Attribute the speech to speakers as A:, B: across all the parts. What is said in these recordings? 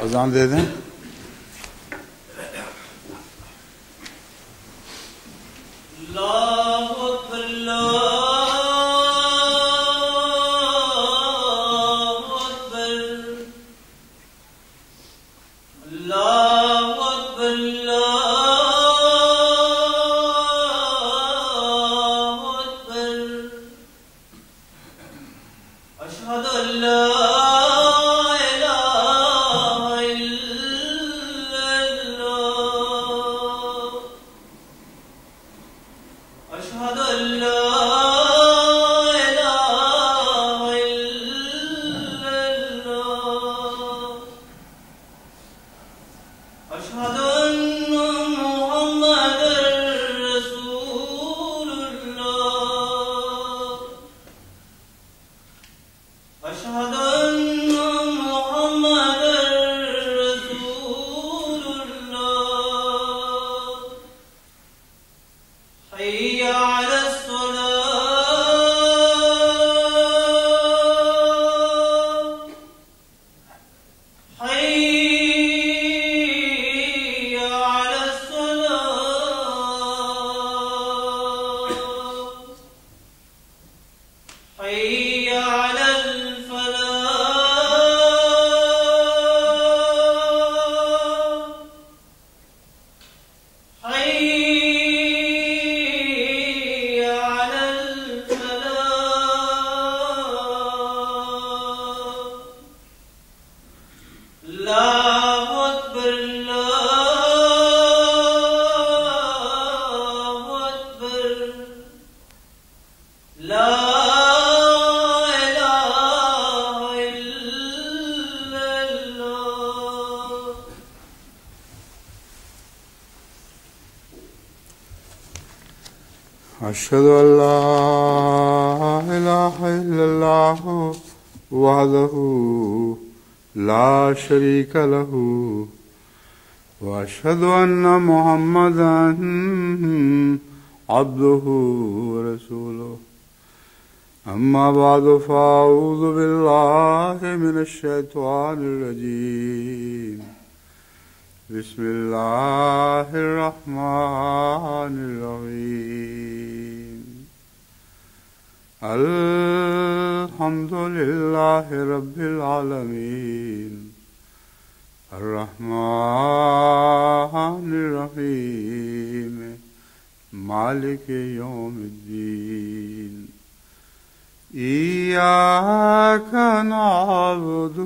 A: اذان دے دیں. أشهد أن لا إله إلا الله وحده لا شريك له وأشهد أن محمدا عبده ورسوله أما بعد فأعوذ بالله من الشيطان الرجيم بسم الله الرحمن الرحيم الحمد لله رب العالمين الرحمن الرحيم مالك يوم الدين إياك نعبد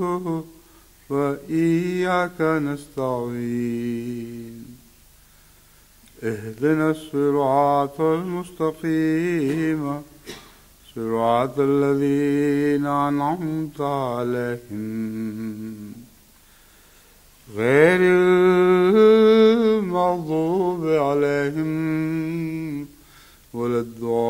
A: وإياك نستعين اهدنا الصراط المستقيم صراط الذين أنعمت عليهم غير المغضوب عليهم ولا الضالين.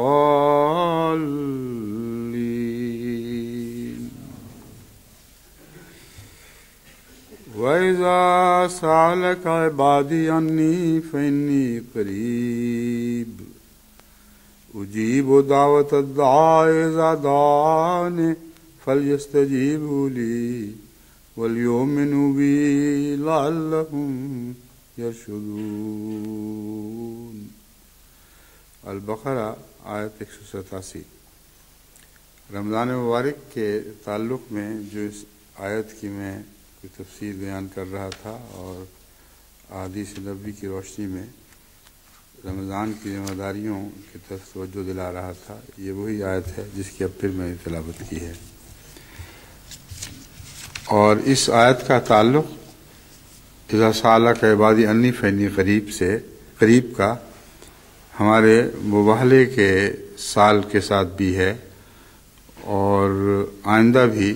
A: وإذا سألك عبادي عني فإني قريب أجيب دعوة الداع إذا دعاني فليستجيبوا لي وليؤمنوا بي لعلهم يرشدون. البقرہ آیت 187. رمضان مبارک کے تعلق میں جو اس آیت کی میں کوئی تفسیر بیان کر رہا تھا اور احادیث نبوی کی روشنی میں رمضان کی ذمہ داریوں کی طرف توجہ دلا رہا تھا، یہ وہی آیت ہے جس کی اب پھر میں نے تلاوت کی ہے. اور اس آیت کا تعلق اذا سألک عبادی انی فانی قریب سے قریب کا ہمارے مباہلے کے سال کے ساتھ بھی ہے، اور آئندہ بھی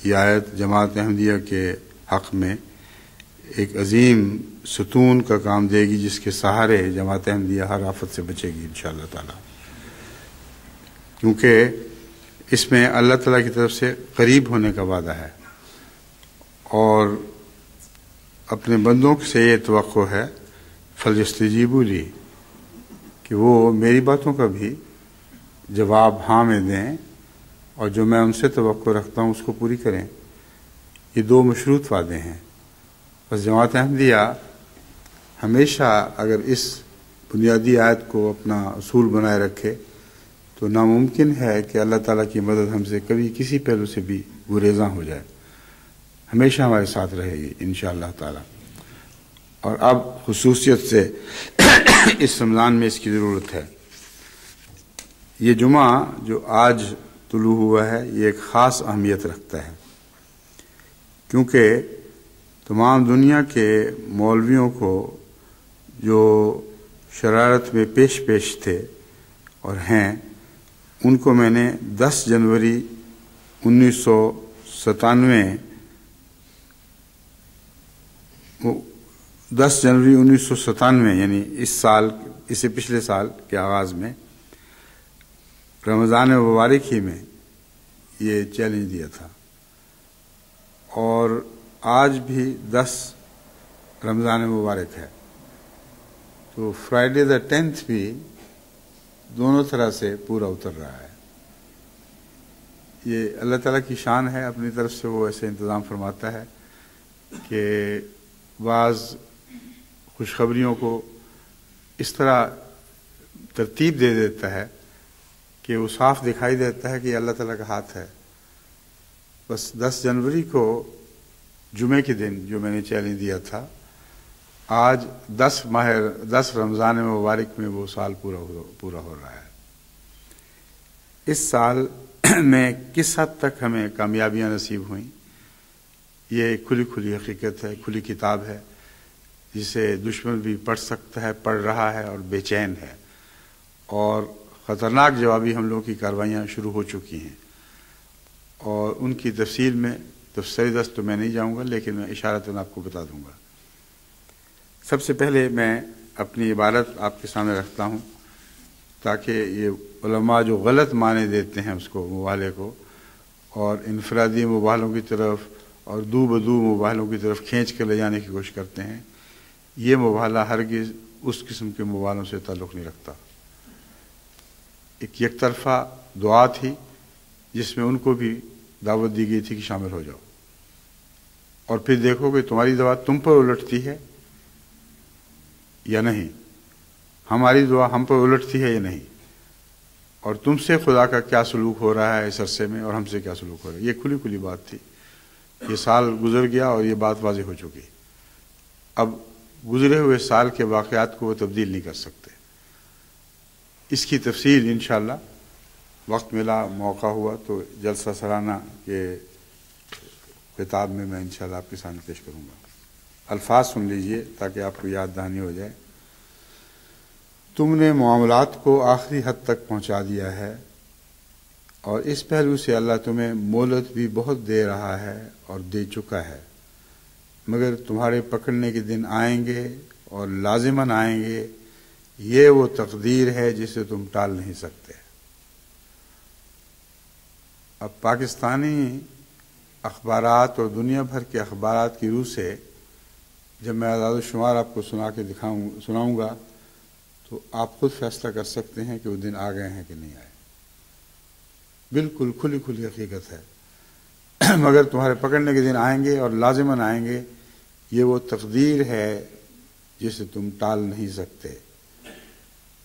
A: یہ آیت جماعت احمدیہ کے حق میں ایک عظیم ستون کا کام دے گی، جس کے سہارے جماعت احمدیہ ہر آفت سے بچے گی انشاءاللہ تعالی، کیونکہ اس میں اللہ تعالیٰ کی طرف سے قریب ہونے کا وعدہ ہے، اور اپنے بندوں سے یہ توقع ہے فلیستجیبوا لی کہ وہ میری باتوں کا بھی جواب ہاں میں دیں، اور جو میں ان سے توقع رکھتا ہوں اس کو پوری کریں. یہ دو مشروط وعدے ہیں. بس جماعت احمدیہ ہمیشہ اگر اس بنیادی آیت کو اپنا اصول بنائے رکھے تو ناممکن ہے کہ اللہ تعالیٰ کی مدد ہم سے کبھی کسی پہلو سے بھی گریزاں ہو جائے، ہمیشہ ہمارے ساتھ رہے گی انشاءاللہ تعالیٰ۔ اور اب خصوصیت سے اس رمضان میں اس کی ضرورت ہے۔ یہ جمعہ جو آج طلوع ہوا ہے یہ ایک خاص اہمیت رکھتا ہے، کیونکہ تمام دنیا کے مولویوں کو جو شرارت میں پیش تھے اور ہیں، ان کو میں نے 10 جنوری 1997 یعنی اس سال، اس سے پچھلے سال کے آغاز میں رمضان مبارک ہی میں یہ چیلنج دیا تھا، اور آج بھی 10 رمضان مبارک ہے، تو فرائیڈے دا 10th بھی دونوں طرح سے پورا اتر رہا ہے۔ یہ اللہ تعالیٰ کی شان ہے، اپنی طرف سے وہ ایسے انتظام فرماتا ہے کہ بعض خوشخبریوں کو اس طرح ترتیب دے دیتا ہے کہ وہ صاف دکھائی دیتا ہے کہ یہ اللہ تعالیٰ کا ہاتھ ہے۔ بس 10 جنوری کو جمعے کے دن جو میں نے چیلنج دیا تھا، آج 10 رمضان مبارک میں وہ سال پورا ہو رہا ہے۔ اس سال میں کس حد تک ہمیں کامیابیاں نصیب ہوئیں، یہ کھلی حقیقت ہے، کھلی کتاب ہے، جسے دشمن بھی پڑھ سکتا ہے، پڑھ رہا ہے اور بے چین ہے، اور خطرناک جوابی حملوں کی کاروائیاں شروع ہو چکی ہیں، اور ان کی تفصیل میں تفصیلی دست تو میں نہیں جاؤں گا، لیکن میں اشارتاً آپ کو بتا دوں گا۔ سب سے پہلے میں اپنی عبارت آپ کے سامنے رکھتا ہوں تاکہ یہ علماء جو غلط معنی دیتے ہیں اس کو، مباہلے کو، اور انفرادی مباہلوں کی طرف اور دو بدو مباہلوں کی طرف کھینچ کر لے جانے کی کوشش کرتے ہیں، یہ مباہلہ ہرگز اس قسم کے مباہلوں سے تعلق نہیں رکھتا۔ ایک طرفہ دعا تھی جس میں ان کو بھی دعوت دی گئی تھی کہ شامل ہو جاؤ، اور پھر دیکھو کہ تمہاری دعا تم پر الٹتی ہے یا نہیں، ہماری دعا ہم پر الٹتی ہے یا نہیں، اور تم سے خدا کا کیا سلوک ہو رہا ہے اس عرصے میں، اور ہم سے کیا سلوک ہو رہا ہے۔ یہ کھلی بات تھی۔ یہ سال گزر گیا اور یہ بات واضح ہو چکی۔ اب گزرے ہوئے سال کے واقعات کو وہ تبدیل نہیں کر سکتے۔ اس کی تفصیل انشاءاللہ وقت ملا، موقع ہوا تو جلسہ سالانہ کے خطاب میں انشاءاللہ آپ کے سامنے پیش کروں گا۔ الفاظ سن لیجئے تاکہ آپ کو یاد دہانی ہو جائے۔ تم نے معاملات کو آخری حد تک پہنچا دیا ہے، اور اس پہلو سے اللہ تمہیں مہلت بھی بہت دے رہا ہے اور دے چکا ہے، مگر تمہارے پکڑنے کے دن آئیں گے اور لازماً آئیں گے، یہ وہ تقدیر ہے جسے تم ٹال نہیں سکتے۔ اب پاکستانی اخبارات اور دنیا بھر کے اخبارات کی روح سے جب میں اعداد و شمار آپ کو سناؤں گا تو آپ خود فیصلہ کر سکتے ہیں کہ وہ دن آ گئے ہیں کہ نہیں آئے۔ بالکل کھلی حقیقت ہے، مگر تمہارے پکڑنے کے دن آئیں گے اور لازماً آئیں گے، یہ وہ تقدیر ہے جسے تم ٹال نہیں سکتے۔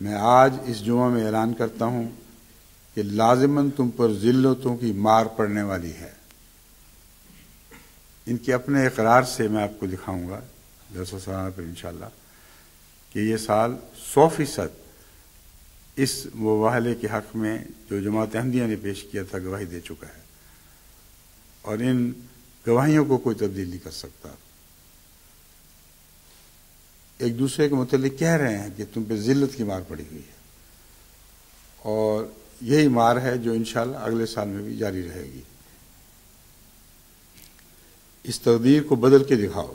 A: میں آج اس جمعہ میں اعلان کرتا ہوں کہ لازماً تم پر ذلتوں کی مار پڑنے والی ہے۔ ان کے اپنے اقرار سے میں آپ کو دکھاؤں گا جلسہ سالانہ پر انشاءاللہ کہ یہ سال 100% اس مباہلے کے حق میں جو جماعت احمدیہ نے پیش کیا تھا گواہی دے چکا ہے، اور ان گواہیوں کو کوئی تبدیل نہیں کر سکتا۔ ایک دوسرے کے متعلق کہہ رہے ہیں کہ تم پہ ذلت کی مار پڑی ہوئی ہے، اور یہی مار ہے جو انشاءاللہ اگلے سال میں بھی جاری رہے گی۔ اس تقدیر کو بدل کے دکھاؤ،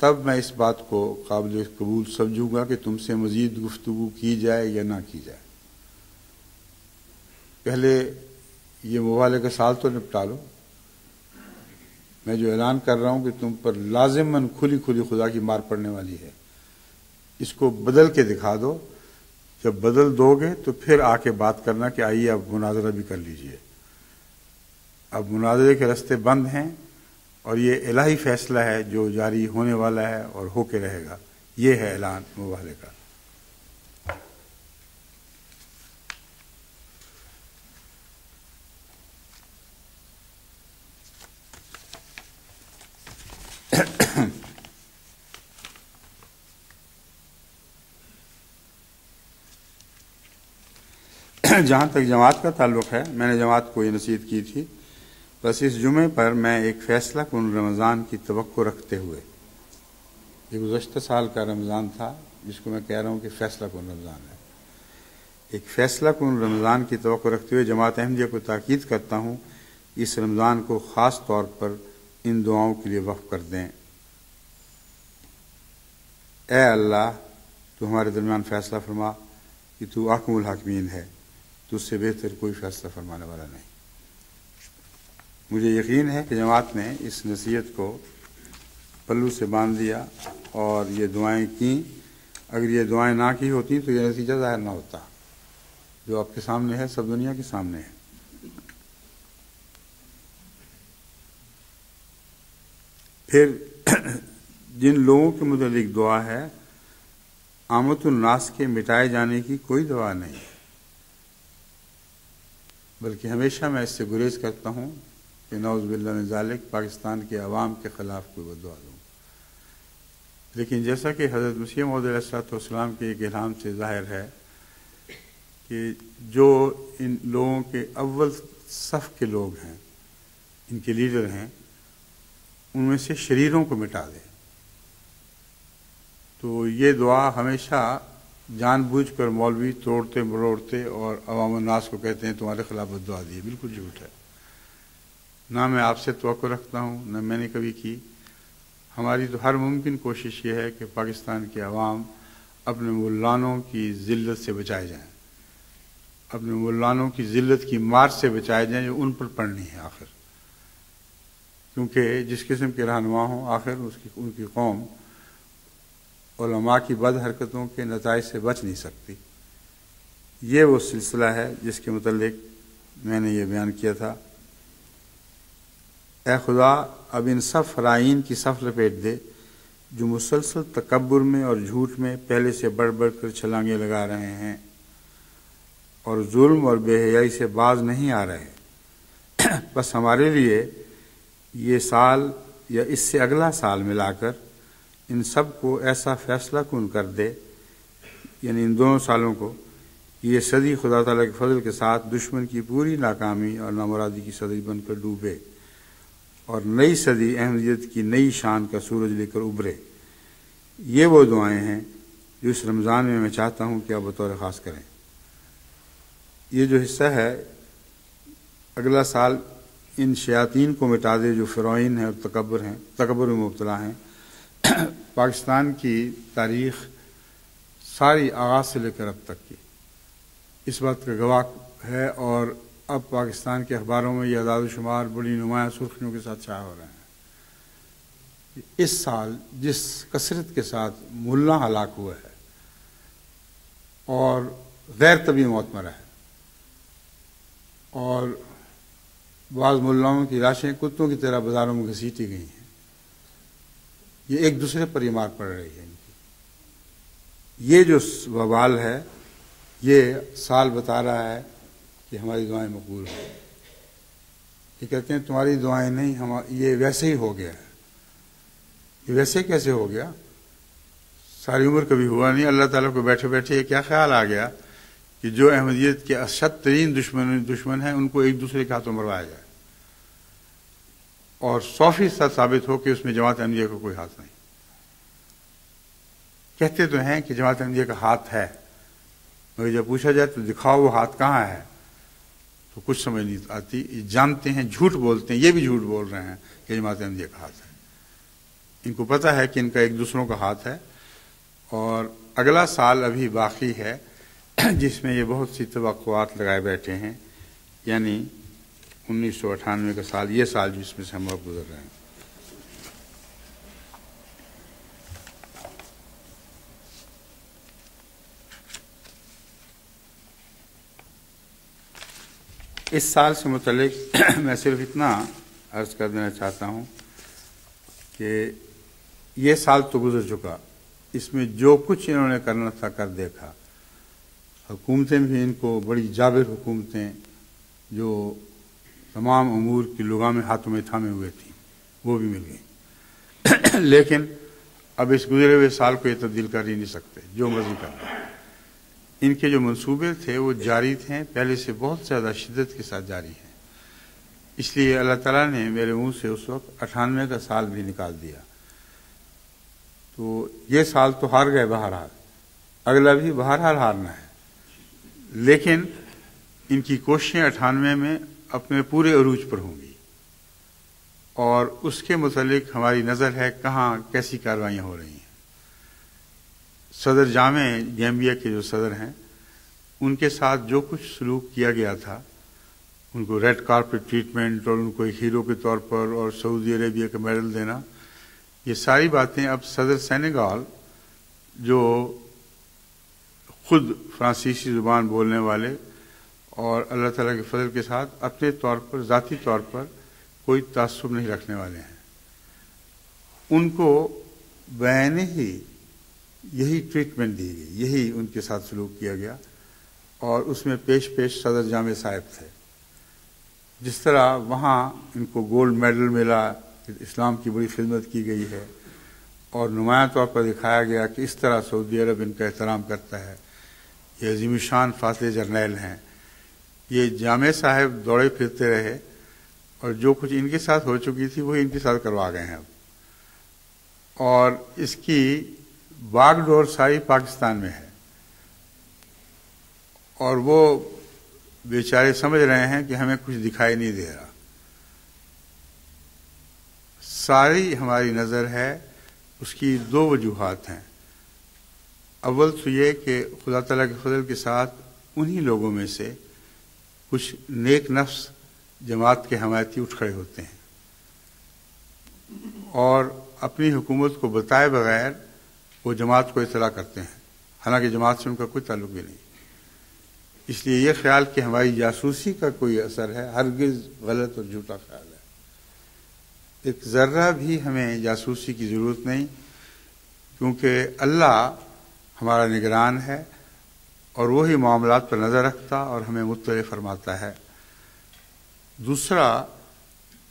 A: تب میں اس بات کو قابل قبول سمجھوں گا کہ تم سے مزید گفتگو کی جائے یا نہ کی جائے۔ پہلے یہ مباہلے کا سال تو نپٹا لو۔ میں جو اعلان کر رہا ہوں کہ تم پر لازماً کھلی خدا کی مار پڑنے والی ہے، اس کو بدل کے دکھا دو۔ جب بدل دو گے تو پھر آ کے بات کرنا کہ آئیے اب مناظرہ بھی کر لیجئے۔ اب مناظرے کے راستے بند ہیں، اور یہ الہی فیصلہ ہے جو جاری ہونے والا ہے اور ہو کے رہے گا. یہ ہے اعلان مباہلے کا. جہاں تک جماعت کا تعلق ہے، میں نے جماعت کو یہ نصیحت کی تھی، بس اس جمعے پر میں ایک فیصلہ کن رمضان کی توقع رکھتے ہوئے، یہ گزشتہ سال کا رمضان تھا جس کو میں کہہ رہا ہوں کہ فیصلہ کن رمضان ہے، ایک فیصلہ کن رمضان کی توقع رکھتے ہوئے جماعت احمدیہ کو تاکید کرتا ہوں اس رمضان کو خاص طور پر ان دعاؤں کے لیے وقف کر دیں. اے اللہ، تو ہمارے درمیان فیصلہ فرما کہ تو احکم الحاکمین ہے، تجھ سے بہتر کوئی فیصلہ فرمانے والا نہیں. مجھے یقین ہے کہ جماعت نے اس نصیحت کو پلو سے باندھ دیا اور یہ دعائیں کیں. اگر یہ دعائیں نہ کی ہوتی تو یہ نتیجہ ظاہر نہ ہوتا جو آپ کے سامنے ہے، سب دنیا کے سامنے ہے. پھر جن لوگوں کے متعلق دعا ہے، عامت الناس کے مٹائے جانے کی کوئی دعا نہیں، بلکہ ہمیشہ میں اس سے گریز کرتا ہوں کہ نعوذ باللہ من ذالک پاکستان کے عوام کے خلاف کوئی بدعا دوں. لیکن جیسا کہ حضرت مسیح موعود علیہ الصلوۃ والسلام کے ایک الہام سے ظاہر ہے کہ جو ان لوگوں کے اول صف کے لوگ ہیں، ان کے لیڈر ہیں، ان میں سے شریروں کو مٹا دے. تو یہ دعا ہمیشہ جان بوجھ کر مولوی توڑتے مروڑتے اور عوام الناس کو کہتے ہیں تمہارے خلاف بدعا دی، بالکل جھوٹ ہے. نہ میں آپ سے توقع رکھتا ہوں، نہ میں نے کبھی کی. ہماری تو ہر ممکن کوشش یہ ہے کہ پاکستان کے عوام اپنے ملانوں کی ذلت سے بچائے جائیں، اپنے ملانوں کی ذلت کی مار سے بچائے جائیں جو ان پر پڑنی ہے آخر. کیونکہ جس قسم کے رہنما ہوں آخر ان کی قوم علماء کی بد حرکتوں کے نتائج سے بچ نہیں سکتی. یہ وہ سلسلہ ہے جس کے متعلق میں نے یہ بیان کیا تھا. اے خدا، اب ان سب فرائین کی صف لپیٹ دے جو مسلسل تکبر میں اور جھوٹ میں پہلے سے بڑھ بڑھ کر چھلانگیں لگا رہے ہیں اور ظلم اور بے حیائی سے باز نہیں آ رہے. بس ہمارے لیے یہ سال یا اس سے اگلا سال ملا کر ان سب کو ایسا فیصلہ کن کر دے، یعنی ان دونوں سالوں کو، یہ صدی خدا تعالیٰ کے فضل کے ساتھ دشمن کی پوری ناکامی اور نامرادی کی صدی بن کر ڈوبے اور نئی صدی احمدیت کی نئی شان کا سورج لے کر ابھرے. یہ وہ دعائیں ہیں جو اس رمضان میں چاہتا ہوں کہ آپ بطور خاص کریں. یہ جو حصہ ہے اگلا سال ان شیاطین کو مٹا دے جو فرعون ہیں اور تکبر میں مبتلا ہیں. پاکستان کی تاریخ ساری آغاز سے لے کر اب تک کی اس بات کا گواہ ہے، اور اب پاکستان کے اخباروں میں یہ اعداد و شمار بڑی نمایاں سرخیوں کے ساتھ شائع ہو رہے ہیں. اس سال جس کثرت کے ساتھ ملا ہلاک ہوا ہے اور غیر طبی موت مرا ہے، اور بعض ملاؤں کی لاشیں کتوں کی طرح بازاروں میں گھسیٹی گئی ہیں، یہ ایک دوسرے پر یہ مار پڑ رہی ہے. ان کی یہ جو وبال ہے، یہ سال بتا رہا ہے کہ ہماری دعائیں مقبول ہیں. یہ کہتے ہیں تمہاری دعائیں نہیں، یہ ویسے ہی ہو گیا ہے. یہ ویسے کیسے ہو گیا؟ ساری عمر کبھی ہوا نہیں. اللہ تعالیٰ کو بیٹھے بیٹھے یہ کیا خیال آ گیا کہ جو احمدیت کے اشد ترین دشمن ہیں ان کو ایک دوسرے کے ہاتھوں مروایا جائے، اور 100% ثابت ہو کہ اس میں جماعت احمدیہ کا کوئی ہاتھ نہیں. کہتے تو ہیں کہ جماعت احمدیہ کا ہاتھ ہے، مگر جب پوچھا جائے تو دکھاؤ وہ ہاتھ کہاں ہے تو کچھ سمجھ نہیں آتی. جانتے ہیں، جھوٹ بولتے ہیں، یہ بھی جھوٹ بول رہے ہیں کہ جماعت احمدیہ کا ہاتھ ہے. ان کو پتہ ہے کہ ان کا ایک دوسروں کا ہاتھ ہے. اور اگلا سال ابھی باقی ہے جس میں یہ بہت سی توقعات لگائے بیٹھے ہیں، یعنی 1998 کا سال، یہ سال جس میں سے ہم اب گزر رہے ہیں. اس سال سے متعلق میں صرف اتنا عرض کر دینا چاہتا ہوں کہ یہ سال تو گزر چکا، اس میں جو کچھ انہوں نے کرنا تھا کر دیکھا. حکومتیں بھی ان کو بڑی جابر حکومتیں جو تمام امور کی لگامیں ہاتھوں میں تھامے ہوئے تھیں وہ بھی مل گئیں. لیکن اب اس گزرے ہوئے سال کو یہ تبدیل کر ہی نہیں سکتے جو مرضی کرنا. ان کے جو منصوبے تھے وہ جاری تھے، پہلے سے بہت زیادہ شدت کے ساتھ جاری ہیں. اس لیے اللہ تعالیٰ نے میرے منہ سے اس وقت 98 کا سال بھی نکال دیا. تو یہ سال تو ہار گئے بہرحال، اگلا بھی بہرحال ہارنا ہے. لیکن ان کی کوششیں 98 میں اپنے پورے عروج پر ہوں گی، اور اس کے متعلق ہماری نظر ہے کہاں کیسی کاروائیاں ہو رہی ہیں. صدر جامع گیمبیا کے جو صدر ہیں ان کے ساتھ جو کچھ سلوک کیا گیا تھا، ان کو ریڈ کارپٹ ٹریٹمنٹ اور ان کو ایک ہیرو کے طور پر اور سعودی عربیہ کا میڈل دینا، یہ ساری باتیں اب صدر سینیگال جو خود فرانسیسی زبان بولنے والے اور اللہ تعالیٰ کے فضل کے ساتھ اپنے طور پر ذاتی طور پر کوئی تعصب نہیں رکھنے والے ہیں، ان کو بین ہی یہی ٹریٹمنٹ دی گئی، یہی ان کے ساتھ سلوک کیا گیا. اور اس میں پیش صدر جامع صاحب تھے. جس طرح وہاں ان کو گولڈ میڈل ملا، اسلام کی بڑی خدمت کی گئی ہے اور نمایاں طور پر دکھایا گیا کہ اس طرح سعودی عرب ان کا احترام کرتا ہے، یہ عظیم الشان فاتح جرنیل ہیں. یہ جامع صاحب دوڑے پھرتے رہے اور جو کچھ ان کے ساتھ ہو چکی تھی وہی ان کے ساتھ کروا گئے ہیں اب. اور اس کی باغ ڈور ساری پاکستان میں ہے، اور وہ بیچارے سمجھ رہے ہیں کہ ہمیں کچھ دکھائی نہیں دے رہا. ساری ہماری نظر ہے اس کی دو وجوہات ہیں. اول تو یہ کہ خدا تعالیٰ کے فضل کے ساتھ انہی لوگوں میں سے کچھ نیک نفس جماعت کے حمایتی اٹھ کھڑے ہوتے ہیں اور اپنی حکومت کو بتائے بغیر وہ جماعت کو اطلاع کرتے ہیں، حالانکہ جماعت سے ان کا کوئی تعلق بھی نہیں. اس لیے یہ خیال کہ ہماری جاسوسی کا کوئی اثر ہے ہرگز غلط اور جھوٹا خیال ہے. ایک ذرہ بھی ہمیں جاسوسی کی ضرورت نہیں، کیونکہ اللہ ہمارا نگران ہے اور وہی معاملات پر نظر رکھتا اور ہمیں مطلع فرماتا ہے. دوسرا،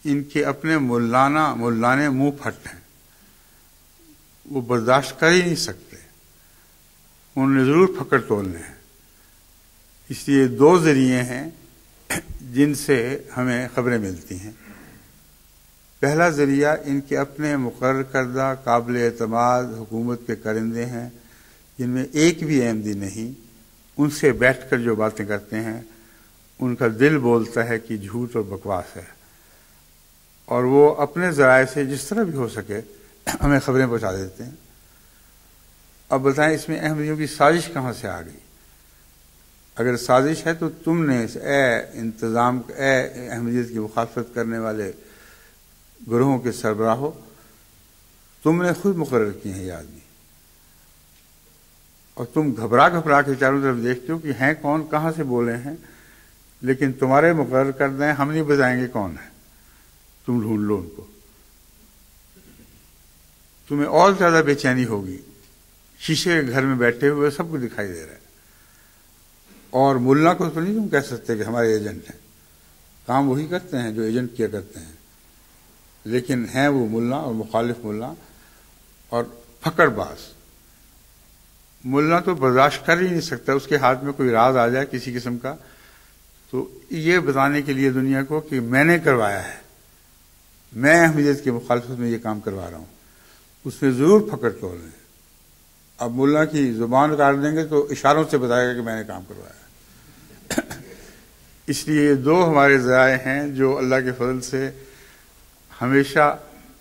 A: ان کے اپنے ملانے منہ پھٹ ہیں، وہ برداشت کر ہی نہیں سکتے، انہوں نے ضرور پکڑ تولنے ہیں. اس لیے دو ذریعے ہیں جن سے ہمیں خبریں ملتی ہیں. پہلا ذریعہ ان کے اپنے مقرر کردہ قابل اعتماد حکومت کے کرندے ہیں جن میں ایک بھی احمدی نہیں، ان سے بیٹھ کر جو باتیں کرتے ہیں ان کا دل بولتا ہے کہ جھوٹ اور بکواس ہے، اور وہ اپنے ذرائع سے جس طرح بھی ہو سکے ہمیں خبریں پہنچا دیتے ہیں. اب بتائیں اس میں احمدیوں کی سازش کہاں سے آ گئی؟ اگر سازش ہے تو تم نے اے احمدیت کی مخالفت کرنے والے گروہوں کے سربراہوں، تم نے خود مقرر کیے ہیں یہ آدمی، اور تم گھبرا کے چاروں طرف دیکھتے ہو کہ ہیں کون، کہاں سے بولے ہیں، لیکن تمہارے مقرر کردہ ہیں، ہم نہیں بتائیں گے کون ہے، تم ڈھونڈ لو ان کو. تمہیں اور زیادہ بے چینی ہوگی، شیشے کے گھر میں بیٹھے ہوئے سب کو دکھائی دے رہا ہے. اور ملا کو تو نہیں تم کہہ سکتے کہ ہمارے ایجنٹ ہیں، کام وہی کرتے ہیں جو ایجنٹ کیا کرتے ہیں، لیکن ہیں وہ ملا اور مخالف ملا اور پھکڑ باز. ملا تو برداشت کر ہی نہیں سکتا اس کے ہاتھ میں کوئی راز آ جائے کسی قسم کا، تو یہ بتانے کے لیے دنیا کو کہ میں نے کروایا ہے، میں احمدیت کی مخالفت میں یہ کام کروا رہا ہوں، اس میں ضرور پکڑ تول ہے. اب ملا کی زبان کاٹ دیں گے تو اشاروں سے بتائے گا کہ میں نے کام کروایا. اس لیے یہ دو ہمارے ذرائع ہیں جو اللہ کے فضل سے ہمیشہ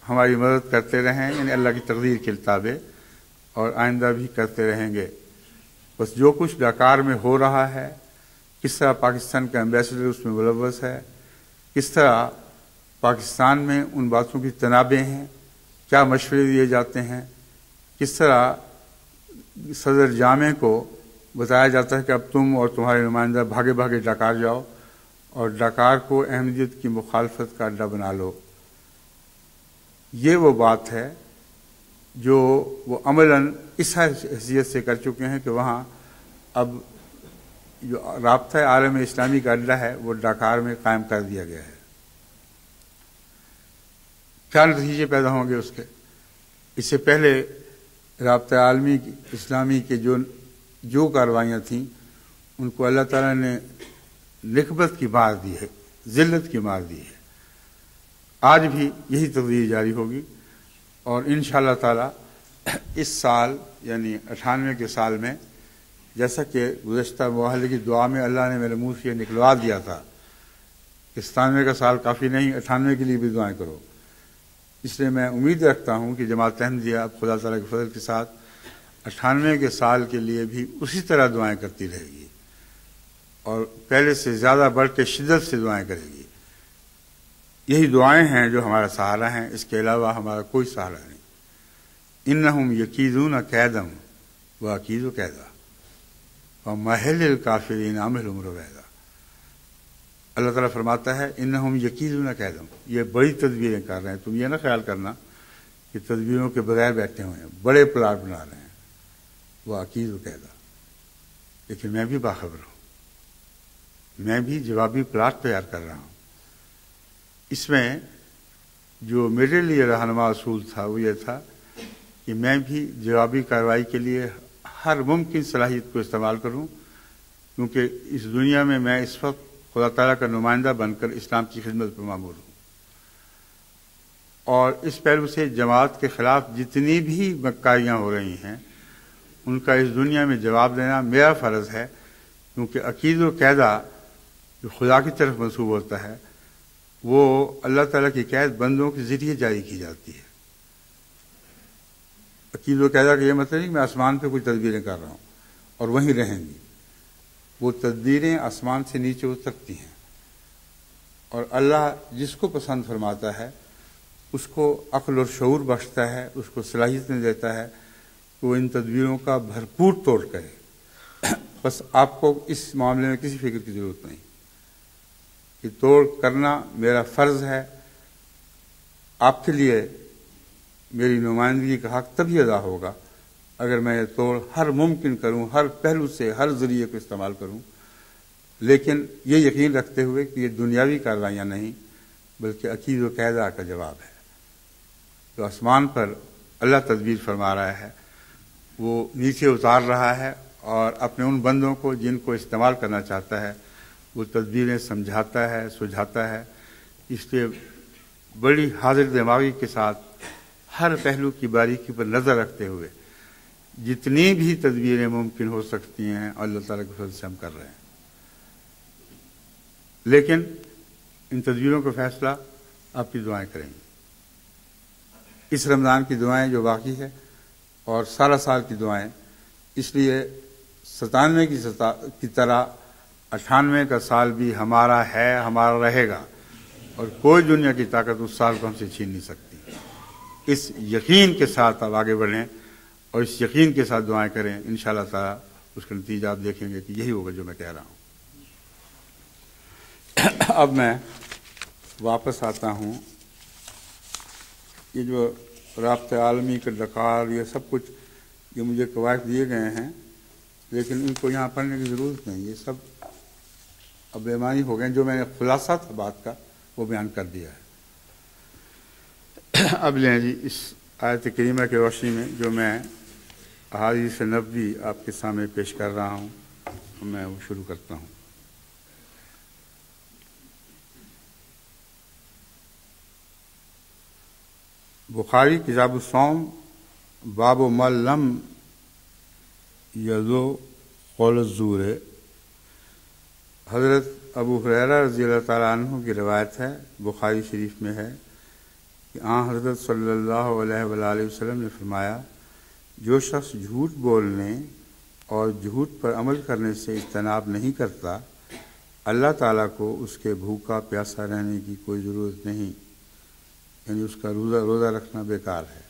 A: ہماری مدد کرتے رہیں، یعنی اللہ کی تقدیر کے تابع، اور آئندہ بھی کرتے رہیں گے. بس جو کچھ ڈاکار میں ہو رہا ہے، کس طرح پاکستان کا ایمبیسڈر اس میں ملوث ہے، کس طرح پاکستان میں ان باتوں کی تنابیں ہیں، کیا مشورے دیے جاتے ہیں، کس طرح صدر جامع کو بتایا جاتا ہے کہ اب تم اور تمہارے نمائندہ بھاگے بھاگے ڈاکار جاؤ اور ڈاکار کو احمدیت کی مخالفت کا اڈا بنا لو. یہ وہ بات ہے جو وہ عملاً اس حیثیت سے کر چکے ہیں کہ وہاں اب جو رابطہ عالم اسلامی کا اڈہ ہے وہ ڈاکار میں قائم کر دیا گیا ہے۔ کیا نتیجے پیدا ہوں گے اس کے؟ اس سے پہلے رابطہ عالمی اسلامی کے جو کاروائیاں تھیں ان کو اللہ تعالیٰ نے نکبت کی مار دی ہے، ذلت کی مار دی ہے۔ آج بھی یہی تدبیر جاری ہوگی، اور انشاءاللہ تعالیٰ اس سال یعنی 98 کے سال میں، جیسا کہ گزشتہ مواحلے کی دعا میں اللہ نے میرے منہ سے نکلوا دیا تھا کہ 97 کا سال کافی نہیں، 98 کے لیے بھی دعائیں کرو، اس لیے میں امید رکھتا ہوں کہ جماعت احمدیہ اب خدا تعالیٰ کے فضل کے ساتھ 98 کے سال کے لیے بھی اسی طرح دعائیں کرتی رہے گی، اور پہلے سے زیادہ بڑھ کے شدت سے دعائیں کرے گی۔ یہی دعائیں ہیں جو ہمارا سہارا ہیں، اس کے علاوہ ہمارا کوئی سہارا نہیں۔ انہم یکیدون کیدا واکید کیدا ومہل الکافرین امہلہم رویدا۔ اللہ تعالیٰ فرماتا ہے انہم یکیدون کیدا، یہ بڑی تدبیریں کر رہے ہیں، تم یہ نہ خیال کرنا کہ تدبیروں کے بغیر بیٹھے ہوئے ہیں، بڑے پلاٹ بنا رہے ہیں، واکید کیدا، لیکن میں بھی باخبر ہوں، میں بھی جوابی پلاٹ تیار کر رہا ہوں۔ اس میں جو میرے لیے رہنما اصول تھا وہ یہ تھا کہ میں بھی جوابی کارروائی کے لیے ہر ممکن صلاحیت کو استعمال کروں، کیونکہ اس دنیا میں میں اس وقت خدا تعالیٰ کا نمائندہ بن کر اسلام کی خدمت پر مامور ہوں، اور اس پہلو سے جماعت کے خلاف جتنی بھی مکاریاں ہو رہی ہیں ان کا اس دنیا میں جواب دینا میرا فرض ہے، کیونکہ عقید و قیدا جو خدا کی طرف منسوب ہوتا ہے وہ اللہ تعالیٰ کی قید بندوں کے ذریعے جاری کی جاتی ہے۔ عقید و قیدا کا یہ مطلب نہیں کہ میں آسمان پہ کوئی تدبیریں کر رہا ہوں اور وہیں رہیں گی، وہ تدبیریں آسمان سے نیچے اترتی ہیں، اور اللہ جس کو پسند فرماتا ہے اس کو عقل اور شعور بخشتا ہے، اس کو صلاحیتیں دیتا ہے کہ وہ ان تدبیروں کا بھرپور توڑ کرے۔ بس آپ کو اس معاملے میں کسی فکر کی ضرورت نہیں، کہ توڑ کرنا میرا فرض ہے۔ آپ کے لیے میری نمائندگی کا حق تبھی ادا ہوگا اگر میں یہ توڑ ہر ممکن کروں، ہر پہلو سے ہر ذریعے کو استعمال کروں، لیکن یہ یقین رکھتے ہوئے کہ یہ دنیاوی کاروائیاں نہیں بلکہ عقید و قیدا کا جواب ہے۔ جو آسمان پر اللہ تدبیر فرما رہا ہے وہ نیچے اتار رہا ہے، اور اپنے ان بندوں کو جن کو استعمال کرنا چاہتا ہے وہ تدبیریں سمجھاتا ہے، سجھاتا ہے۔ اس لیے بڑی حاضر دماغی کے ساتھ ہر پہلو کی باریکی پر نظر رکھتے ہوئے جتنی بھی تدبیریں ممکن ہو سکتی ہیں اللہ تعالیٰ کے فضل سے ہم کر رہے ہیں، لیکن ان تدبیروں کا فیصلہ آپ کی دعائیں کریں گی۔ اس رمضان کی دعائیں جو باقی ہے اور سارا سال کی دعائیں، اس لیے 97 کی طرح 98 کا سال بھی ہمارا ہے، ہمارا رہے گا، اور کوئی دنیا کی طاقت اس سال کو ہم سے چھین نہیں سکتی۔ اس یقین کے ساتھ آپ آگے بڑھیں اور اس یقین کے ساتھ دعائیں کریں، انشاءاللہ تعالیٰ اس کا نتیجہ آپ دیکھیں گے کہ یہی ہوگا جو میں کہہ رہا ہوں۔ اب میں واپس آتا ہوں، یہ جو رابطہ عالمی کا ڈکار یہ سب کچھ یہ مجھے قواعد دیے گئے ہیں، لیکن ان کو یہاں پڑھنے کی ضرورت نہیں، یہ سب اب بے معنی ہو گئے۔ جو میں نے خلاصہ تھا بات کا وہ بیان کر دیا ہے۔ اب لیں جی اس آیت کریمہ کی روشنی میں جو میں احادیث نبوی آپ کے سامنے پیش کر رہا ہوں، میں وہ شروع کرتا ہوں۔ بخاری کتاب الصوم باب من لم یذو قول الزور، حضرت ابو ہریرہ رضی اللہ تعالیٰ عنہ کی روایت ہے، بخاری شریف میں ہے کہ حضرت صلی اللہ علیہ وآلہ وسلم نے فرمایا، جو شخص جھوٹ بولنے اور جھوٹ پر عمل کرنے سے اجتناب نہیں کرتا، اللہ تعالیٰ کو اس کے بھوکا پیاسا رہنے کی کوئی ضرورت نہیں، یعنی اس کا روزہ رکھنا بیکار ہے۔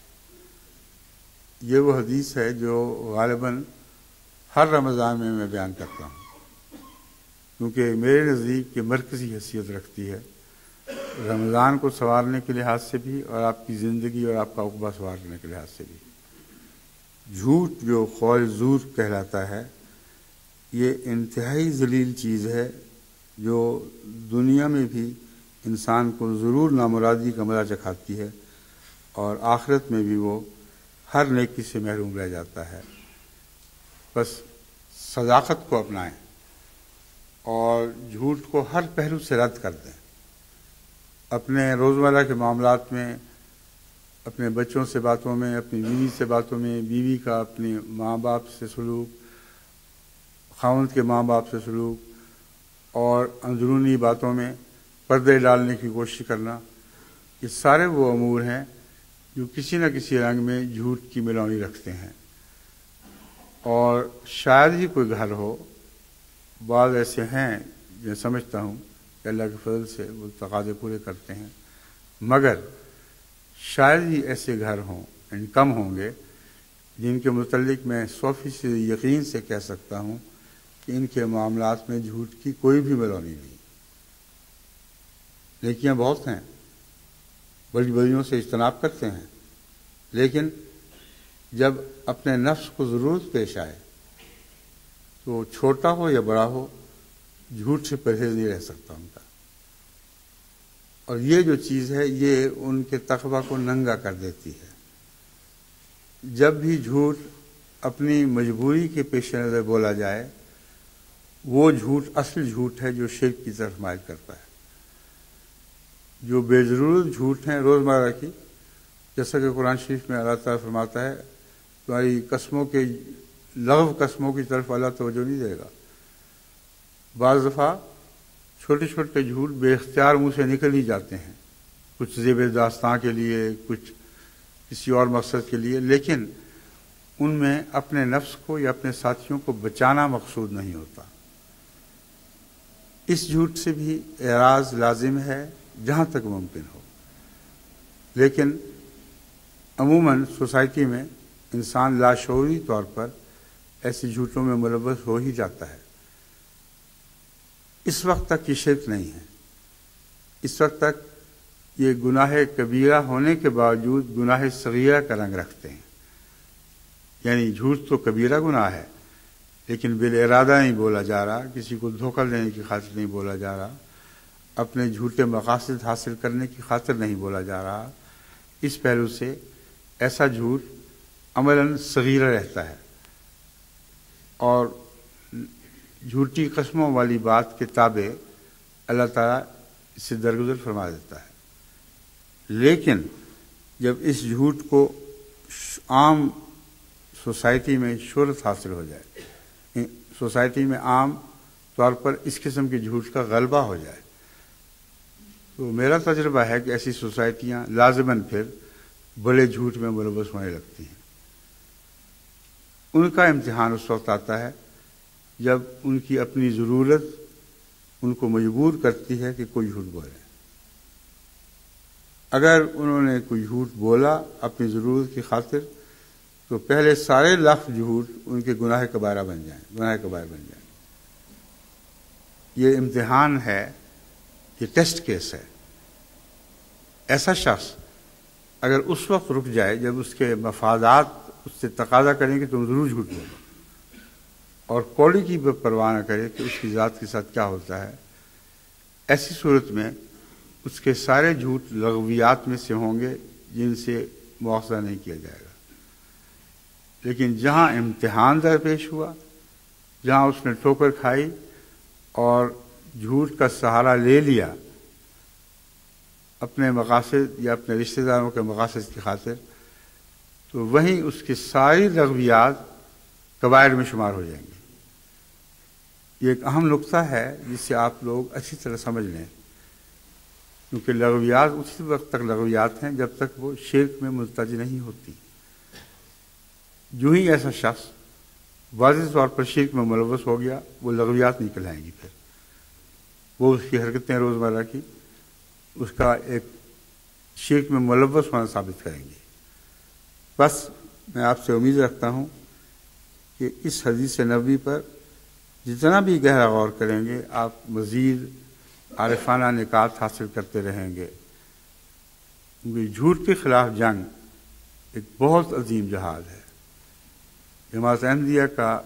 A: یہ وہ حدیث ہے جو غالباً ہر رمضان میں میں بیان کرتا ہوں، کیونکہ میرے نزدیک یہ مرکزی حیثیت رکھتی ہے، رمضان کو سنوارنے کے لحاظ سے بھی اور آپ کی زندگی اور آپ کا عقبہ سنوارنے کے لحاظ سے بھی۔ جھوٹ جو قول زور کہلاتا ہے، یہ انتہائی ذلیل چیز ہے جو دنیا میں بھی انسان کو ضرور نامرادی کا مزہ چکھاتی ہے اور آخرت میں بھی وہ ہر نیکی سے محروم رہ جاتا ہے۔ بس صداقت کو اپنائیں اور جھوٹ کو ہر پہلو سے رد کر دیں۔ اپنے روزمرہ کے معاملات میں، اپنے بچوں سے باتوں میں، اپنی بیوی سے باتوں میں، بیوی کا اپنے ماں باپ سے سلوک، خاوند کے ماں باپ سے سلوک اور اندرونی باتوں میں پردے ڈالنے کی کوشش کرنا، یہ سارے وہ امور ہیں جو کسی نہ کسی رنگ میں جھوٹ کی ملونی رکھتے ہیں۔ اور شاید ہی کوئی گھر ہو، بعض ایسے ہیں جو سمجھتا ہوں کہ اللہ کے فضل سے وہ تقاضے پورے کرتے ہیں، مگر شاید ہی ایسے گھر ہوں، یعنی کم ہوں گے، جن کے متعلق میں 100% یقین سے کہہ سکتا ہوں کہ ان کے معاملات میں جھوٹ کی کوئی بھی ملونی نہیں۔ نیکیاں بہت ہیں، بڑی بڑیوں سے اجتناب کرتے ہیں، لیکن جب اپنے نفس کو ضرورت پیش آئے تو چھوٹا ہو یا بڑا ہو، جھوٹ سے پرہیز نہیں رہ سکتا ان کا۔ اور یہ جو چیز ہے یہ ان کے تقویٰ کو ننگا کر دیتی ہے۔ جب بھی جھوٹ اپنی مجبوری کے پیش نظر بولا جائے، وہ جھوٹ اصل جھوٹ ہے جو شرک کی طرف مائل کرتا ہے۔ جو بے ضرورت جھوٹ ہیں روزمرہ کی، جیسا کہ قرآن شریف میں اللہ تعالیٰ فرماتا ہے تمہاری قسموں کے لغو قسموں کی طرف اللہ توجہ نہیں دے گا۔ بعض دفعہ چھوٹے چھوٹے جھوٹ بے اختیار منہ سے نکل ہی جاتے ہیں، کچھ زیب داستاں کے لیے، کچھ کسی اور مقصد کے لیے، لیکن ان میں اپنے نفس کو یا اپنے ساتھیوں کو بچانا مقصود نہیں ہوتا۔ اس جھوٹ سے بھی اعراض لازم ہے جہاں تک ممکن ہو، لیکن عموماً سوسائٹی میں انسان لاشعوری طور پر ایسی جھوٹوں میں ملوث ہو ہی جاتا ہے۔ اس وقت تک یہ شرک نہیں ہے، اس وقت تک یہ گناہ کبیرہ ہونے کے باوجود گناہ صغیرہ کا رنگ رکھتے ہیں۔ یعنی جھوٹ تو کبیرہ گناہ ہے، لیکن بالارادہ نہیں بولا جا رہا، کسی کو دھوکہ دینے کی خاطر نہیں بولا جا رہا، اپنے جھوٹے مقاصد حاصل کرنے کی خاطر نہیں بولا جا رہا۔ اس پہلو سے ایسا جھوٹ عملاً صغیرہ رہتا ہے اور جھوٹی قسموں والی بات کے تابع اللہ تعالیٰ اس سے درگزر فرما دیتا ہے۔ لیکن جب اس جھوٹ کو عام سوسائٹی میں شہرت حاصل ہو جائے، سوسائٹی میں عام طور پر اس قسم کے جھوٹ کا غلبہ ہو جائے، تو میرا تجربہ ہے کہ ایسی سوسائٹیاں لازماً پھر بڑے جھوٹ میں ملوث ہونے لگتی ہیں۔ ان کا امتحان اس وقت آتا ہے جب ان کی اپنی ضرورت ان کو مجبور کرتی ہے کہ کوئی جھوٹ بولے۔ اگر انہوں نے کوئی جھوٹ بولا اپنی ضرورت کی خاطر، تو پہلے سارے لاکھ جھوٹ ان کے گناہ کبائرہ بن جائیں۔ یہ امتحان ہے، یہ ٹیسٹ کیس ہے۔ ایسا شخص اگر اس وقت رک جائے جب اس کے مفادات اس سے تقاضا کریں کہ تم ضرور جھوٹ بولو، اور کوڑی کی پرواہ نہ کرے کہ اس کی ذات کے ساتھ کیا ہوتا ہے، ایسی صورت میں اس کے سارے جھوٹ لغویات میں سے ہوں گے جن سے مواخذہ نہیں کیا جائے گا۔ لیکن جہاں امتحان درپیش ہوا، جہاں اس نے ٹھوکر کھائی اور جھوٹ کا سہارا لے لیا اپنے مقاصد یا اپنے رشتہ داروں کے مقاصد کی خاطر، تو وہیں اس کی ساری لغویات کبائر میں شمار ہو جائیں گے۔ یہ ایک اہم نقطہ ہے جس سے آپ لوگ اچھی طرح سمجھ لیں، کیونکہ لغویات اسی وقت تک لغویات ہیں جب تک وہ شرک میں ملتج نہیں ہوتی۔ جو ہی ایسا شخص واضح طور پر شرک میں ملوث ہو گیا، وہ لغویات نکل آئیں گی، پھر وہ اس کی حرکتیں روزمرہ کی اس کا ایک شرک میں ملوث ہونا ثابت کریں گی۔ بس میں آپ سے امید رکھتا ہوں کہ اس حدیث نبوی پر جتنا بھی گہرا غور کریں گے، آپ مزید عارفانہ نکات حاصل کرتے رہیں گے، کیونکہ جھوٹ کے خلاف جنگ ایک بہت عظیم جہاد ہے۔ جماعت احمدیہ کا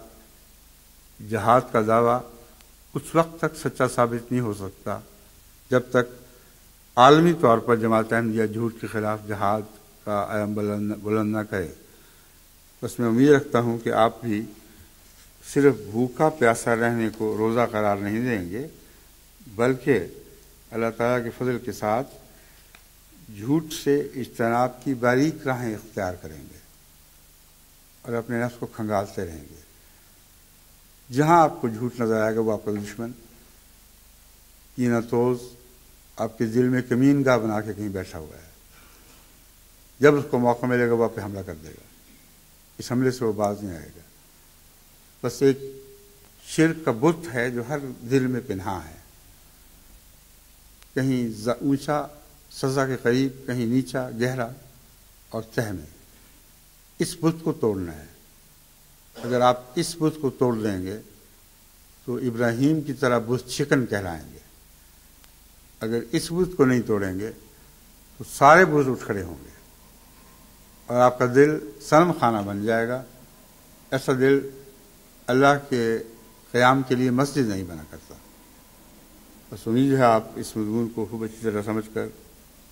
A: جہاد کا دعویٰ اس وقت تک سچا ثابت نہیں ہو سکتا جب تک عالمی طور پر جماعت احمدیہ جھوٹ کے خلاف جہاد کا علم بلند نہ کرے۔ بس میں امید رکھتا ہوں کہ آپ بھی صرف بھوکا پیاسا رہنے کو روزہ قرار نہیں دیں گے، بلکہ اللہ تعالیٰ کے فضل کے ساتھ جھوٹ سے اجتناب کی باریک راہیں اختیار کریں گے اور اپنے نفس کو کھنگالتے رہیں گے۔ جہاں آپ کو جھوٹ نظر آئے گا وہ آپ کا دشمن، کینہ توز، آپ کے دل میں کمین گاہ بنا کے کہیں بیٹھا ہوا ہے۔ جب اس کو موقع ملے گا وہ آپ پہ حملہ کر دے گا، اس حملے سے وہ باز نہیں آئے گا۔ بس ایک شرک کا بت ہے جو ہر دل میں پنہا ہے، کہیں اونچا سزا کے قریب، کہیں نیچا گہرا اور تہ میں۔ اس بت کو توڑنا ہے۔ اگر آپ اس بت کو توڑ دیں گے تو ابراہیم کی طرح بت شکن کہلائیں گے۔ اگر اس بت کو نہیں توڑیں گے تو سارے بت اٹھ کھڑے ہوں گے اور آپ کا دل صنم خانہ بن جائے گا۔ ایسا دل اللہ کے قیام کے لیے مسجد نہیں بنا کرتا۔ بس امید ہے آپ اس مضمون کو خوب اچھی طرح سمجھ کر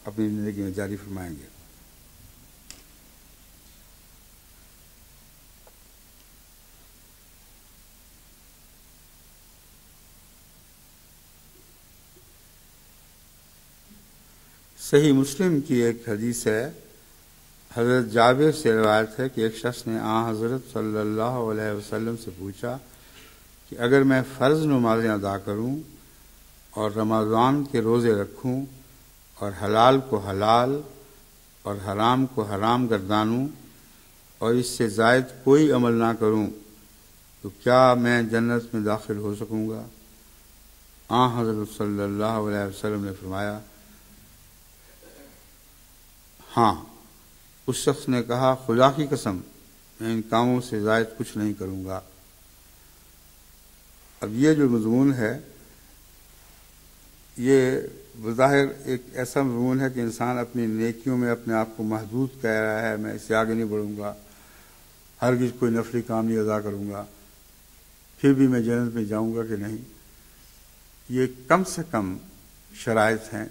A: اپنی زندگی میں جاری فرمائیں گے۔ صحیح مسلم کی ایک حدیث ہے، حضرت جابر سے روایت ہے کہ ایک شخص نے حضرت صلی اللہ علیہ وسلم سے پوچھا کہ اگر میں فرض نمازیں ادا کروں اور رمضان کے روزے رکھوں اور حلال کو حلال اور حرام کو حرام گردانوں اور اس سے زائد کوئی عمل نہ کروں تو کیا میں جنت میں داخل ہو سکوں گا؟ حضرت صلی اللہ علیہ وسلم نے فرمایا ہاں۔ اس شخص نے کہا خدا کی قسم میں ان کاموں سے زائد کچھ نہیں کروں گا۔ اب یہ جو مضمون ہے یہ بظاہر ایک ایسا مضمون ہے کہ انسان اپنی نیکیوں میں اپنے آپ کو محدود کہہ رہا ہے، میں اس سے آگے نہیں بڑھوں گا، ہرگز کوئی نفلی کام نہیں ادا کروں گا، پھر بھی میں جنت میں جاؤں گا کہ نہیں۔ یہ کم سے کم شرائط ہیں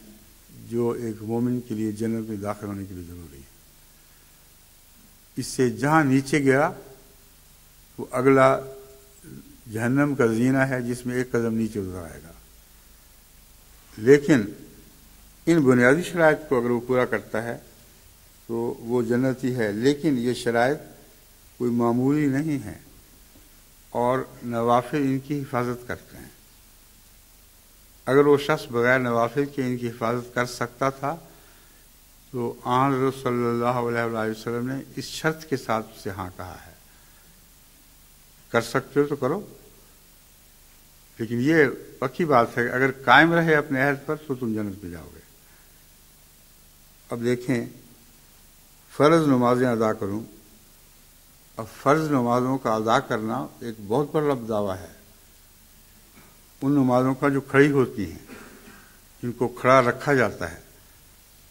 A: جو ایک مومن کے لیے جنت میں داخل ہونے کے لیے ضروری ہے۔ اس سے جہاں نیچے گیا وہ اگلا جہنم کا زینہ ہے جس میں ایک قدم نیچے اتر آئے گا۔ لیکن ان بنیادی شرائط کو اگر وہ پورا کرتا ہے تو وہ جنتی ہے۔ لیکن یہ شرائط کوئی معمولی نہیں ہے اور نوافل ان کی حفاظت کرتے ہیں۔ اگر وہ شخص بغیر نوافل کے ان کی حفاظت کر سکتا تھا تو حضرت صلی اللہ علیہ وسلم نے اس شرط کے ساتھ اسے ہاں کہا ہے، کر سکتے ہو تو کرو، لیکن یہ پکی بات ہے کہ اگر قائم رہے اپنے عہد پر تو تم جنت میں جاؤ گے۔ اب دیکھیں، فرض نمازیں ادا کروں، اب فرض نمازوں کا ادا کرنا ایک بہت بڑا دعویٰ ہے۔ ان نمازوں کا جو کھڑی ہوتی ہیں، جن کو کھڑا رکھا جاتا ہے،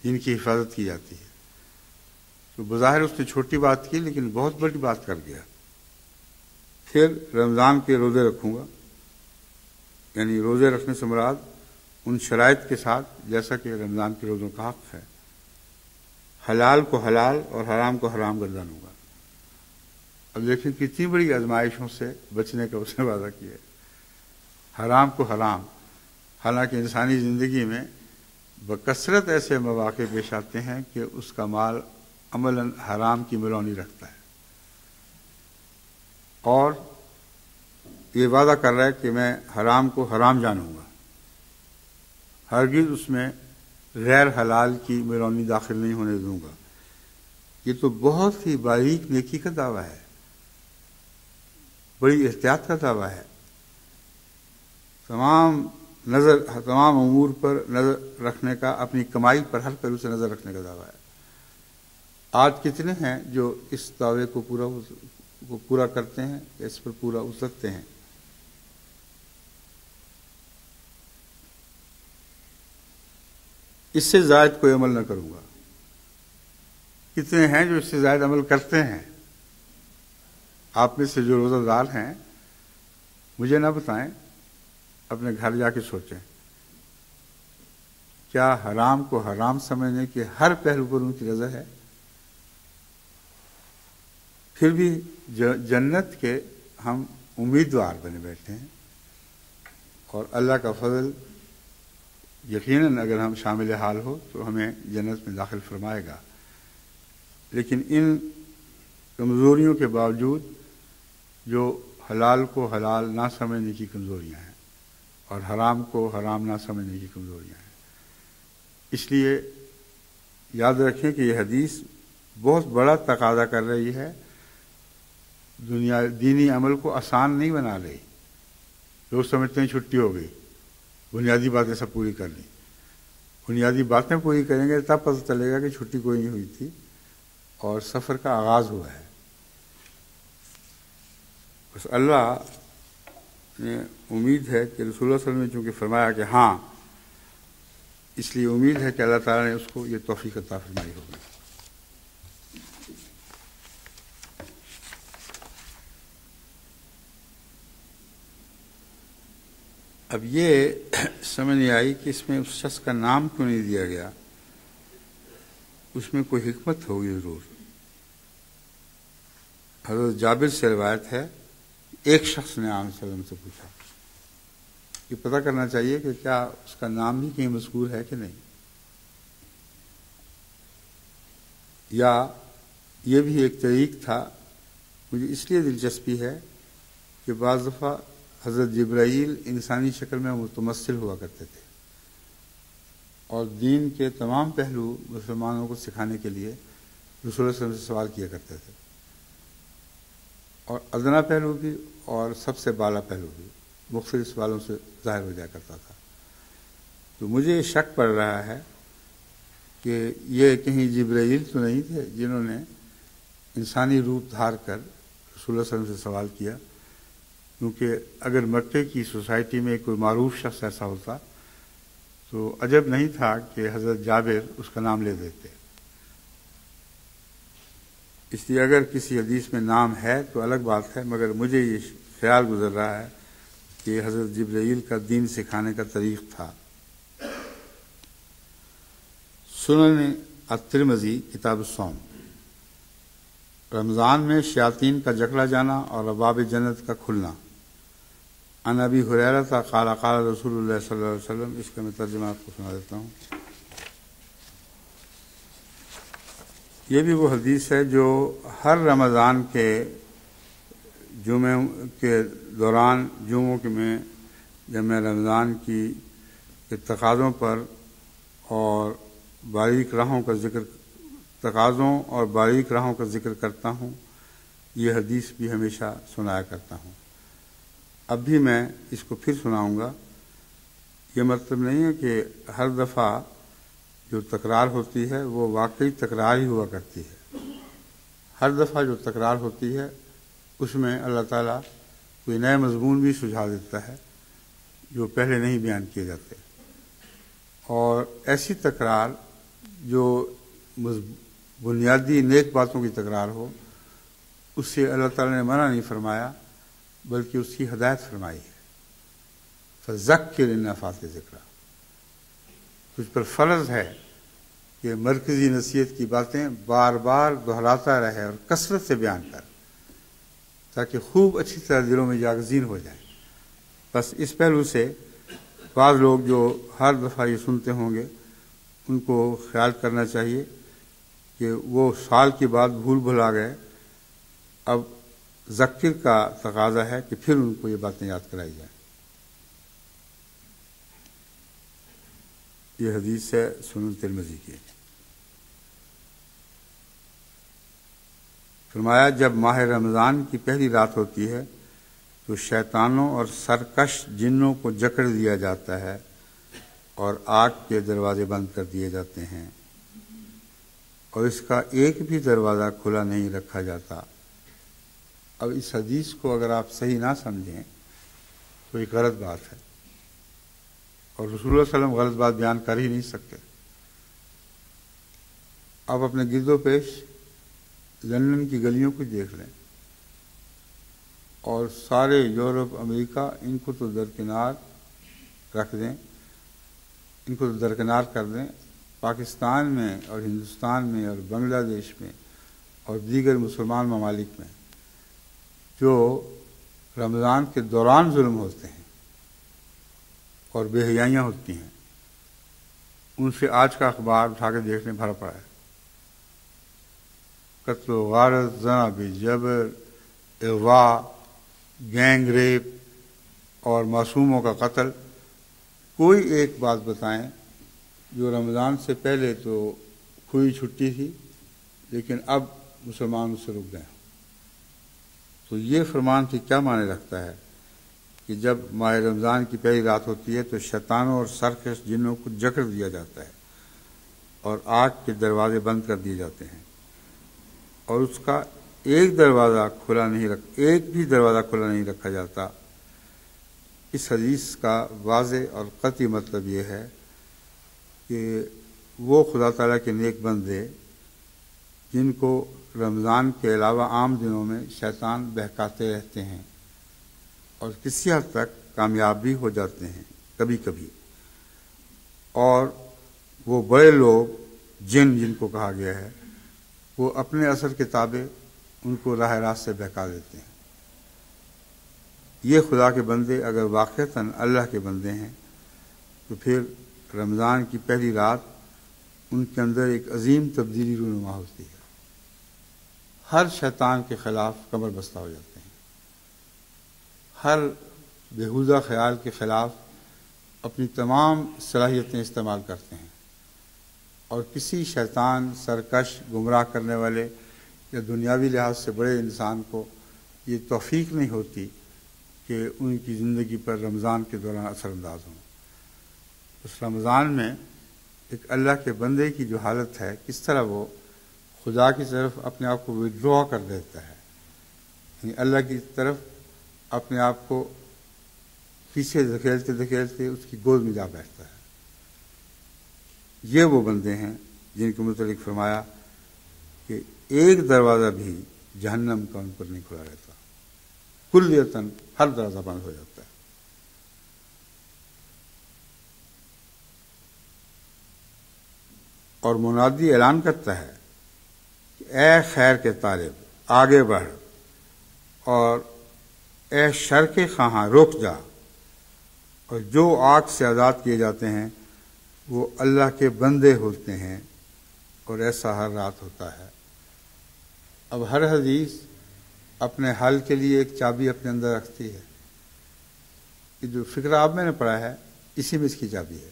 A: جن کی حفاظت کی جاتی ہے، تو بظاہر اس نے چھوٹی بات کی لیکن بہت بڑی بات کر گیا۔ پھر رمضان کے روزے رکھوں گا، یعنی روزے رکھنے سے مراد ان شرائط کے ساتھ جیسا کہ رمضان کے روزوں کا حق ہے، حلال کو حلال اور حرام کو حرام گردانوں گا۔ اب دیکھیں کتنی بڑی آزمائشوں سے بچنے کا اس نے وعدہ کیا ہے۔ حرام کو حرام، حالانکہ انسانی زندگی میں بکثرت ایسے مواقع پیش آتے ہیں کہ اس کا مال عملاً حرام کی ملونی رکھتا ہے اور یہ وعدہ کر رہا ہے کہ میں حرام کو حرام جانوں گا، ہرگز اس میں غیر حلال کی ملونی داخل نہیں ہونے دوں گا۔ یہ تو بہت ہی باریک نیکی کا دعویٰ ہے، بڑی احتیاط کا دعویٰ ہے۔ تمام امور پر نظر رکھنے کا، اپنی کمائی پر ہر پہلو سے نظر رکھنے کا دعویٰ ہے۔ آج کتنے ہیں جو اس دعوے کو پورا کرتے ہیں، اس پر پورا اترتے ہیں؟ اس سے زائد کوئی عمل نہ کروں گا۔ کتنے ہیں جو اس سے زائد عمل کرتے ہیں؟ آپ میں سے جو روزہ دار ہیں مجھے نہ بتائیں، اپنے گھر جا کے سوچیں، کیا حرام کو حرام سمجھنے کے ہر پہلو پر ان کی رضا ہے؟ پھر بھی جنت کے ہم امیدوار بنے بیٹھے ہیں، اور اللہ کا فضل یقیناً اگر ہم شامل حال ہو تو ہمیں جنت میں داخل فرمائے گا۔ لیکن ان کمزوریوں کے باوجود جو حلال کو حلال نہ سمجھنے کی کمزوریاں ہیں اور حرام کو حرام نہ سمجھنے کی کمزوریاں ہیں، اس لیے یاد رکھیں کہ یہ حدیث بہت بڑا تقاضا کر رہی ہے، دینی عمل کو آسان نہیں بنا رہی۔ لوگ سمجھتے ہیں چھٹی ہو گئی، بنیادی باتیں سب پوری کر لیں۔ بنیادی باتیں پوری کریں گے تب پتہ چلے گا کہ چھٹی کوئی نہیں ہوئی تھی اور سفر کا آغاز ہوا ہے۔ بس اللہ نے امید ہے کہ رسول اللہ صلی اللہ علیہ وسلم نے چونکہ فرمایا کہ ہاں، اس لیے امید ہے کہ اللہ تعالیٰ نے اس کو یہ توفیق عطا فرمائی ہوگی۔ اب یہ سمجھ نہیں آئی کہ اس میں اس شخص کا نام کیوں نہیں دیا گیا، اس میں کوئی حکمت ہوگی ضرور۔ حضرت جابر سے روایت ہے، ایک شخص نے آن صلی اللہ علیہ وسلم سے پوچھا، یہ پتہ کرنا چاہیے کہ کیا اس کا نام بھی کہیں مذکور ہے کہ نہیں، یا یہ بھی ایک طریق تھا۔ مجھے اس لیے دلچسپی ہے کہ بعض دفعہ حضرت جبرائیل انسانی شکل میں متمثل ہوا کرتے تھے اور دین کے تمام پہلو مسلمانوں کو سکھانے کے لیے رسول اللہ صلی اللہ علیہ وسلم سے سوال کیا کرتے تھے، اور ادنا پہلو بھی اور سب سے بالا پہلو بھی مختلف سوالوں سے ظاہر ہو جایا کرتا تھا۔ تو مجھے شک پڑ رہا ہے کہ یہ کہیں جبرائیل تو نہیں تھے جنہوں نے انسانی روپ دھار کر رسول اللہ صلی اللہ علیہ وسلم سے سوال کیا، کیونکہ اگر مکے کی سوسائٹی میں کوئی معروف شخص ایسا ہوتا تو عجب نہیں تھا کہ حضرت جابر اس کا نام لے دیتے۔ اس لیے اگر کسی حدیث میں نام ہے تو الگ بات ہے، مگر مجھے یہ خیال گزر رہا ہے کہ حضرت جبرائیل کا دین سکھانے کا طریق تھا۔ سنن الترمذی کتاب الصوم، رمضان میں شیاطین کا جکڑا جانا اور ابواب جنت کا کھلنا۔ عن ابی ہریرہ قال قال رسول اللہ صلی اللہ علیہ وسلم، اس کا میں ترجمہ آپ کو سنا دیتا ہوں۔ یہ بھی وہ حدیث ہے جو ہر رمضان کے جمعے کے دوران، جمعوں میں جب میں رمضان کی تقاضوں پر اور باریک راہوں کا ذکر، تقاضوں اور باریک راہوں کا ذکر کرتا ہوں، یہ حدیث بھی ہمیشہ سنایا کرتا ہوں۔ اب بھی میں اس کو پھر سناؤں گا۔ یہ مطلب نہیں ہے کہ ہر دفعہ جو تکرار ہوتی ہے وہ واقعی تکرار ہی ہوا کرتی ہے۔ ہر دفعہ جو تکرار ہوتی ہے اس میں اللہ تعالیٰ کوئی نئے مضمون بھی سجھا دیتا ہے جو پہلے نہیں بیان کیے جاتے، اور ایسی تکرار جو بنیادی نیک باتوں کی تکرار ہو، اس سے اللہ تعالیٰ نے منع نہیں فرمایا بلکہ اس کی ہدایت فرمائی ہے۔ فذکر ان نفعت الذکریٰ، تجھ پر فرض ہے کہ مرکزی نصیحت کی باتیں بار بار دہراتا رہے اور کثرت سے بیان کر، تاکہ خوب اچھی طرح دلوں میں جاگزین ہو جائے۔ بس اس پہلو سے بعض لوگ جو ہر دفعہ یہ سنتے ہوں گے ان کو خیال کرنا چاہیے کہ وہ سال کی بات بھول بھلا گئے، اب ذکر کا تقاضا ہے کہ پھر ان کو یہ باتیں یاد کرائی جائیں۔ یہ حدیث ہے سنن ترمذی کی۔ فرمایا جب ماہ رمضان کی پہلی رات ہوتی ہے تو شیطانوں اور سرکش جنوں کو جکڑ دیا جاتا ہے اور آگ کے دروازے بند کر دیے جاتے ہیں، اور اس کا ایک بھی دروازہ کھلا نہیں رکھا جاتا۔ اب اس حدیث کو اگر آپ صحیح نہ سمجھیں تو یہ غلط بات ہے، اور رسول اللہ صلی اللہ علیہ وسلم غلط بات بیان کر ہی نہیں سکتے۔ آپ اپنے گرد و پیش لندن کی گلیوں کو دیکھ لیں اور سارے یورپ امریکہ ان کو تو درکنار رکھ دیں، ان کو تو درکنار کر دیں، پاکستان میں اور ہندوستان میں اور بنگلہ دیش میں اور دیگر مسلمان ممالک میں جو رمضان کے دوران ظلم ہوتے ہیں اور بے حیائیاں ہوتی ہیں، ان سے آج کا اخبار اٹھا کے دیکھنے بھرا پڑا ہے۔ قتل و غارت، زنا بے جبر، اغوا، گینگ ریپ اور معصوموں کا قتل۔ کوئی ایک بات بتائیں جو رمضان سے پہلے تو کھلی چھٹی تھی لیکن اب مسلمان اس سے رک گئے۔ تو یہ فرمان کی کیا معنی رکھتا ہے کہ جب ماہ رمضان کی پہلی رات ہوتی ہے تو شیطانوں اور سرکش جنوں کو جکڑ دیا جاتا ہے اور آگ کے دروازے بند کر دیے جاتے ہیں اور اس کا ایک بھی دروازہ کھلا نہیں رکھا جاتا۔ اس حدیث کا واضح اور قطعی مطلب یہ ہے کہ وہ خدا تعالیٰ کے نیک بندے جن کو رمضان کے علاوہ عام دنوں میں شیطان بہکاتے رہتے ہیں اور کسی حد تک کامیاب بھی ہو جاتے ہیں کبھی کبھی، اور وہ بڑے لوگ جن کو کہا گیا ہے وہ اپنے اثر کے تابع ان کو راہ راست سے بہکا دیتے ہیں۔ یہ خدا کے بندے اگر واقعتاً اللہ کے بندے ہیں تو پھر رمضان کی پہلی رات ان کے اندر ایک عظیم تبدیلی رونما ہوتی ہے۔ ہر شیطان کے خلاف کمر بستہ ہو جاتے ہیں، ہر بیہودہ خیال کے خلاف اپنی تمام صلاحیتیں استعمال کرتے ہیں، اور کسی شیطان، سرکش، گمراہ کرنے والے یا دنیاوی لحاظ سے بڑے انسان کو یہ توفیق نہیں ہوتی کہ ان کی زندگی پر رمضان کے دوران اثر انداز ہوں۔ اس رمضان میں ایک اللہ کے بندے کی جو حالت ہے، کس طرح وہ خدا کی طرف اپنے آپ کو وڈرا کر دیتا ہے، یعنی اللہ کی طرف اپنے آپ کو پیچھے دھکیلتے دھکیلتے اس کی گود میں جا بیٹھتا ہے۔ یہ وہ بندے ہیں جن کے متعلق فرمایا کہ ایک دروازہ بھی جہنم کا ان پر نہیں کھلا رہتا، کلیتاً ہر دروازہ بند ہو جاتا ہے۔ اور منادی اعلان کرتا ہے کہ اے خیر کے طالب آگے بڑھ، اور اے شر کے خواہاں رک جا، اور جو آگ سے آزاد کیے جاتے ہیں وہ اللہ کے بندے ہوتے ہیں، اور ایسا ہر رات ہوتا ہے۔ اب ہر حدیث اپنے حل کے لیے ایک چابی اپنے اندر رکھتی ہے، کہ جو فقرہ آپ میں نے پڑھا ہے اسی میں اس کی چابی ہے۔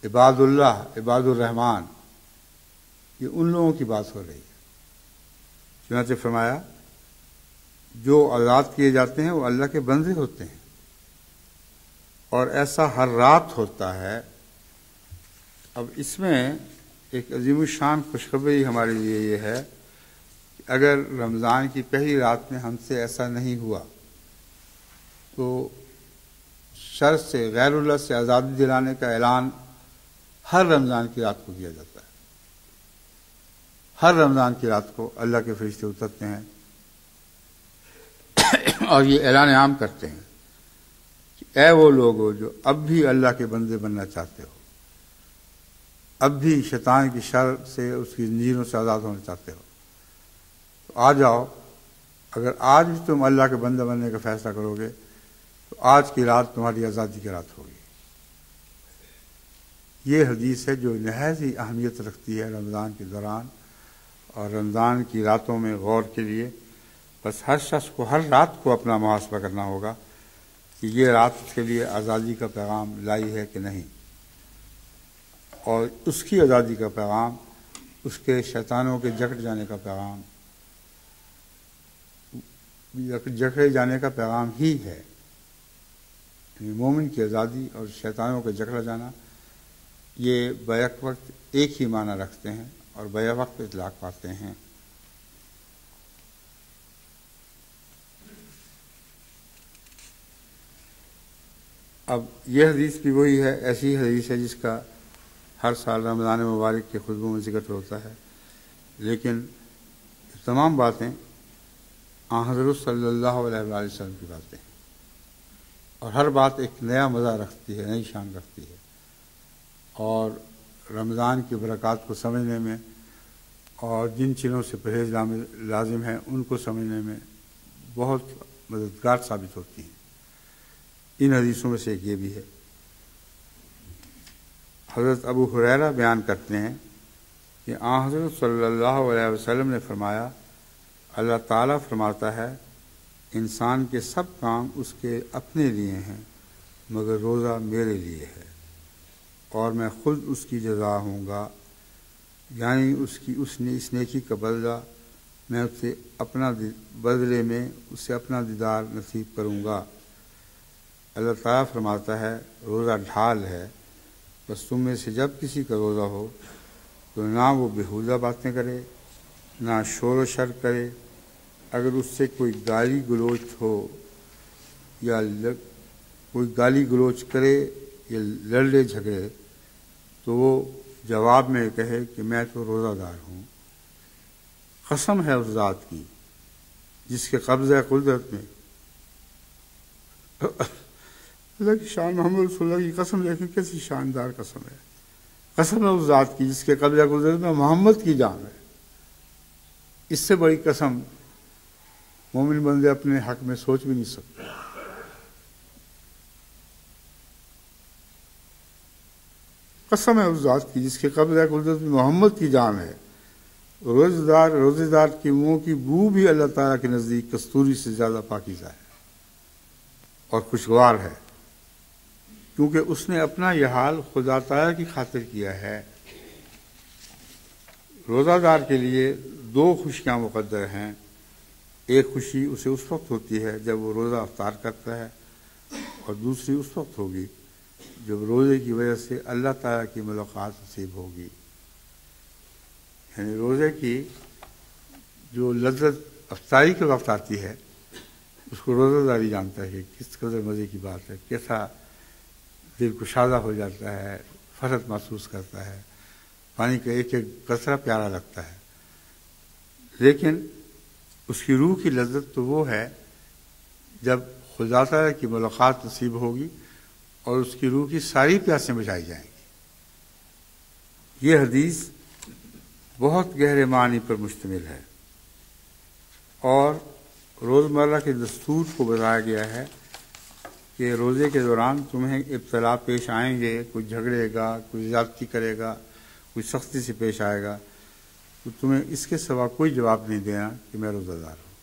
A: عباد اللہ، عباد الرحمن، یہ ان لوگوں کی بات ہو رہی ہے۔ چنانچہ فرمایا جو آزاد کیے جاتے ہیں وہ اللہ کے بندے ہوتے ہیں، اور ایسا ہر رات ہوتا ہے۔ اب اس میں ایک عظیم الشان خوشخبری ہمارے لیے یہ ہے کہ اگر رمضان کی پہلی رات میں ہم سے ایسا نہیں ہوا تو شر سے، غیر اللہ سے آزادی دلانے کا اعلان ہر رمضان کی رات کو کیا جاتا ہے۔ ہر رمضان کی رات کو اللہ کے فرشتے اترتے ہیں اور یہ اعلان عام کرتے ہیں کہ اے وہ لوگو جو اب بھی اللہ کے بندے بننا چاہتے ہو، اب بھی شیطان کی شر سے، اس کی زنجیروں سے آزاد ہونا چاہتے ہو، تو آ جاؤ۔ اگر آج بھی تم اللہ کے بندے بننے کا فیصلہ کرو گے تو آج کی رات تمہاری آزادی کی رات ہوگی۔ یہ حدیث ہے جو نہایت ہی اہمیت رکھتی ہے رمضان کے دوران اور رمضان کی راتوں میں غور کے لیے۔ بس ہر شخص کو ہر رات کو اپنا محاسبہ کرنا ہوگا کہ یہ رات اس کے لیے آزادی کا پیغام لائی ہے کہ نہیں، اور اس کی آزادی کا پیغام، اس کے شیطانوں کے جکڑ جانے کا پیغام، جکڑے جانے کا پیغام ہی ہے۔ یعنی مومن کی آزادی اور شیطانوں کا جکڑا جانا یہ بیک وقت ایک ہی معنی رکھتے ہیں اور بیک وقت اطلاق پاتے ہیں۔ اب یہ حدیث بھی وہی ہے، ایسی حدیث ہے جس کا ہر سال رمضان مبارک کے خطبوں میں ذکر ہوتا ہے، لیکن تمام باتیں حضرت صلی اللہ علیہ وآلہ وسلم کی باتیں ہیں، اور ہر بات ایک نیا مزہ رکھتی ہے، نئی شان رکھتی ہے، اور رمضان کی برکات کو سمجھنے میں اور جن چیزوں سے پرہیز لازم ہے ان کو سمجھنے میں بہت مددگار ثابت ہوتی ہیں۔ ان حدیثوں میں سے ایک یہ بھی ہے۔ حضرت ابو ہریرہ بیان کرتے ہیں کہ حضرت صلی اللہ علیہ وسلم نے فرمایا، اللہ تعالیٰ فرماتا ہے انسان کے سب کام اس کے اپنے لیے ہیں مگر روزہ میرے لیے ہے، اور میں خود اس کی جزا ہوں گا، یعنی اس نیکی کا بدلہ میں اسے اپنا بدلے میں اسے اپنا دیدار نصیب کروں گا۔ اللہ تعالیٰ فرماتا ہے روزہ ڈھال ہے، بس تم میں سے جب کسی کا روزہ ہو تو نہ وہ بےہودہ باتیں کرے نہ شور و شر کرے، اگر اس سے کوئی گالی گلوچ ہو یا کوئی گالی گلوچ کرے یا لڑے جھگڑے تو وہ جواب میں کہے کہ میں تو روزہ دار ہوں۔ قسم ہے اس ذات کی جس کے قبضہ قدرت میں، اللہ کی شان، محمد رسول اللہ کی قسم دیکھیں کیسی شاندار قسم ہے۔ قسم ہے اس ذات کی جس کے قبضہ قدرت میں محمد کی جان ہے۔ اس سے بڑی قسم مومن بندے اپنے حق میں سوچ بھی نہیں سکتے۔ قسم ہے اس ذات کی جس کے قبضہ قدرت میں محمد کی جان ہے، روزے دار کے منہ کی بو بھی اللہ تعالیٰ کے نزدیک کستوری سے زیادہ پاکیزہ ہے اور خوشگوار ہے، کیونکہ اس نے اپنا یہ حال خدا تعالیٰ کی خاطر کیا ہے۔ روزہ دار کے لیے دو خوشیاں مقدر ہیں، ایک خوشی اسے اس وقت ہوتی ہے جب وہ روزہ افطار کرتا ہے، اور دوسری اس وقت ہوگی جب روزے کی وجہ سے اللہ تعالیٰ کی ملاقات نصیب ہوگی۔ یعنی روزے کی جو لذت افطاری کے وقت آتی ہے اس کو روزہ داری جانتا ہے کہ کس قدر مزے کی بات ہے، کیسا دل کشادہ ہو جاتا ہے، فرحت محسوس کرتا ہے، پانی کا ایک ایک قطرہ پیارا لگتا ہے۔ لیکن اس کی روح کی لذت تو وہ ہے جب خدا تعالیٰ کی ملاقات نصیب ہوگی اور اس کی روح کی ساری پیاسیں بجھائی جائیں گی۔ یہ حدیث بہت گہرے معنی پر مشتمل ہے اور روزمرہ کے دستور کو بتایا گیا ہے کہ روزے کے دوران تمہیں ابتلا پیش آئیں گے، کوئی جھگڑے گا، کوئی زیادتی کرے گا، کوئی سختی سے پیش آئے گا، تو تمہیں اس کے سوا کوئی جواب نہیں دینا کہ میں روزہ دار ہوں۔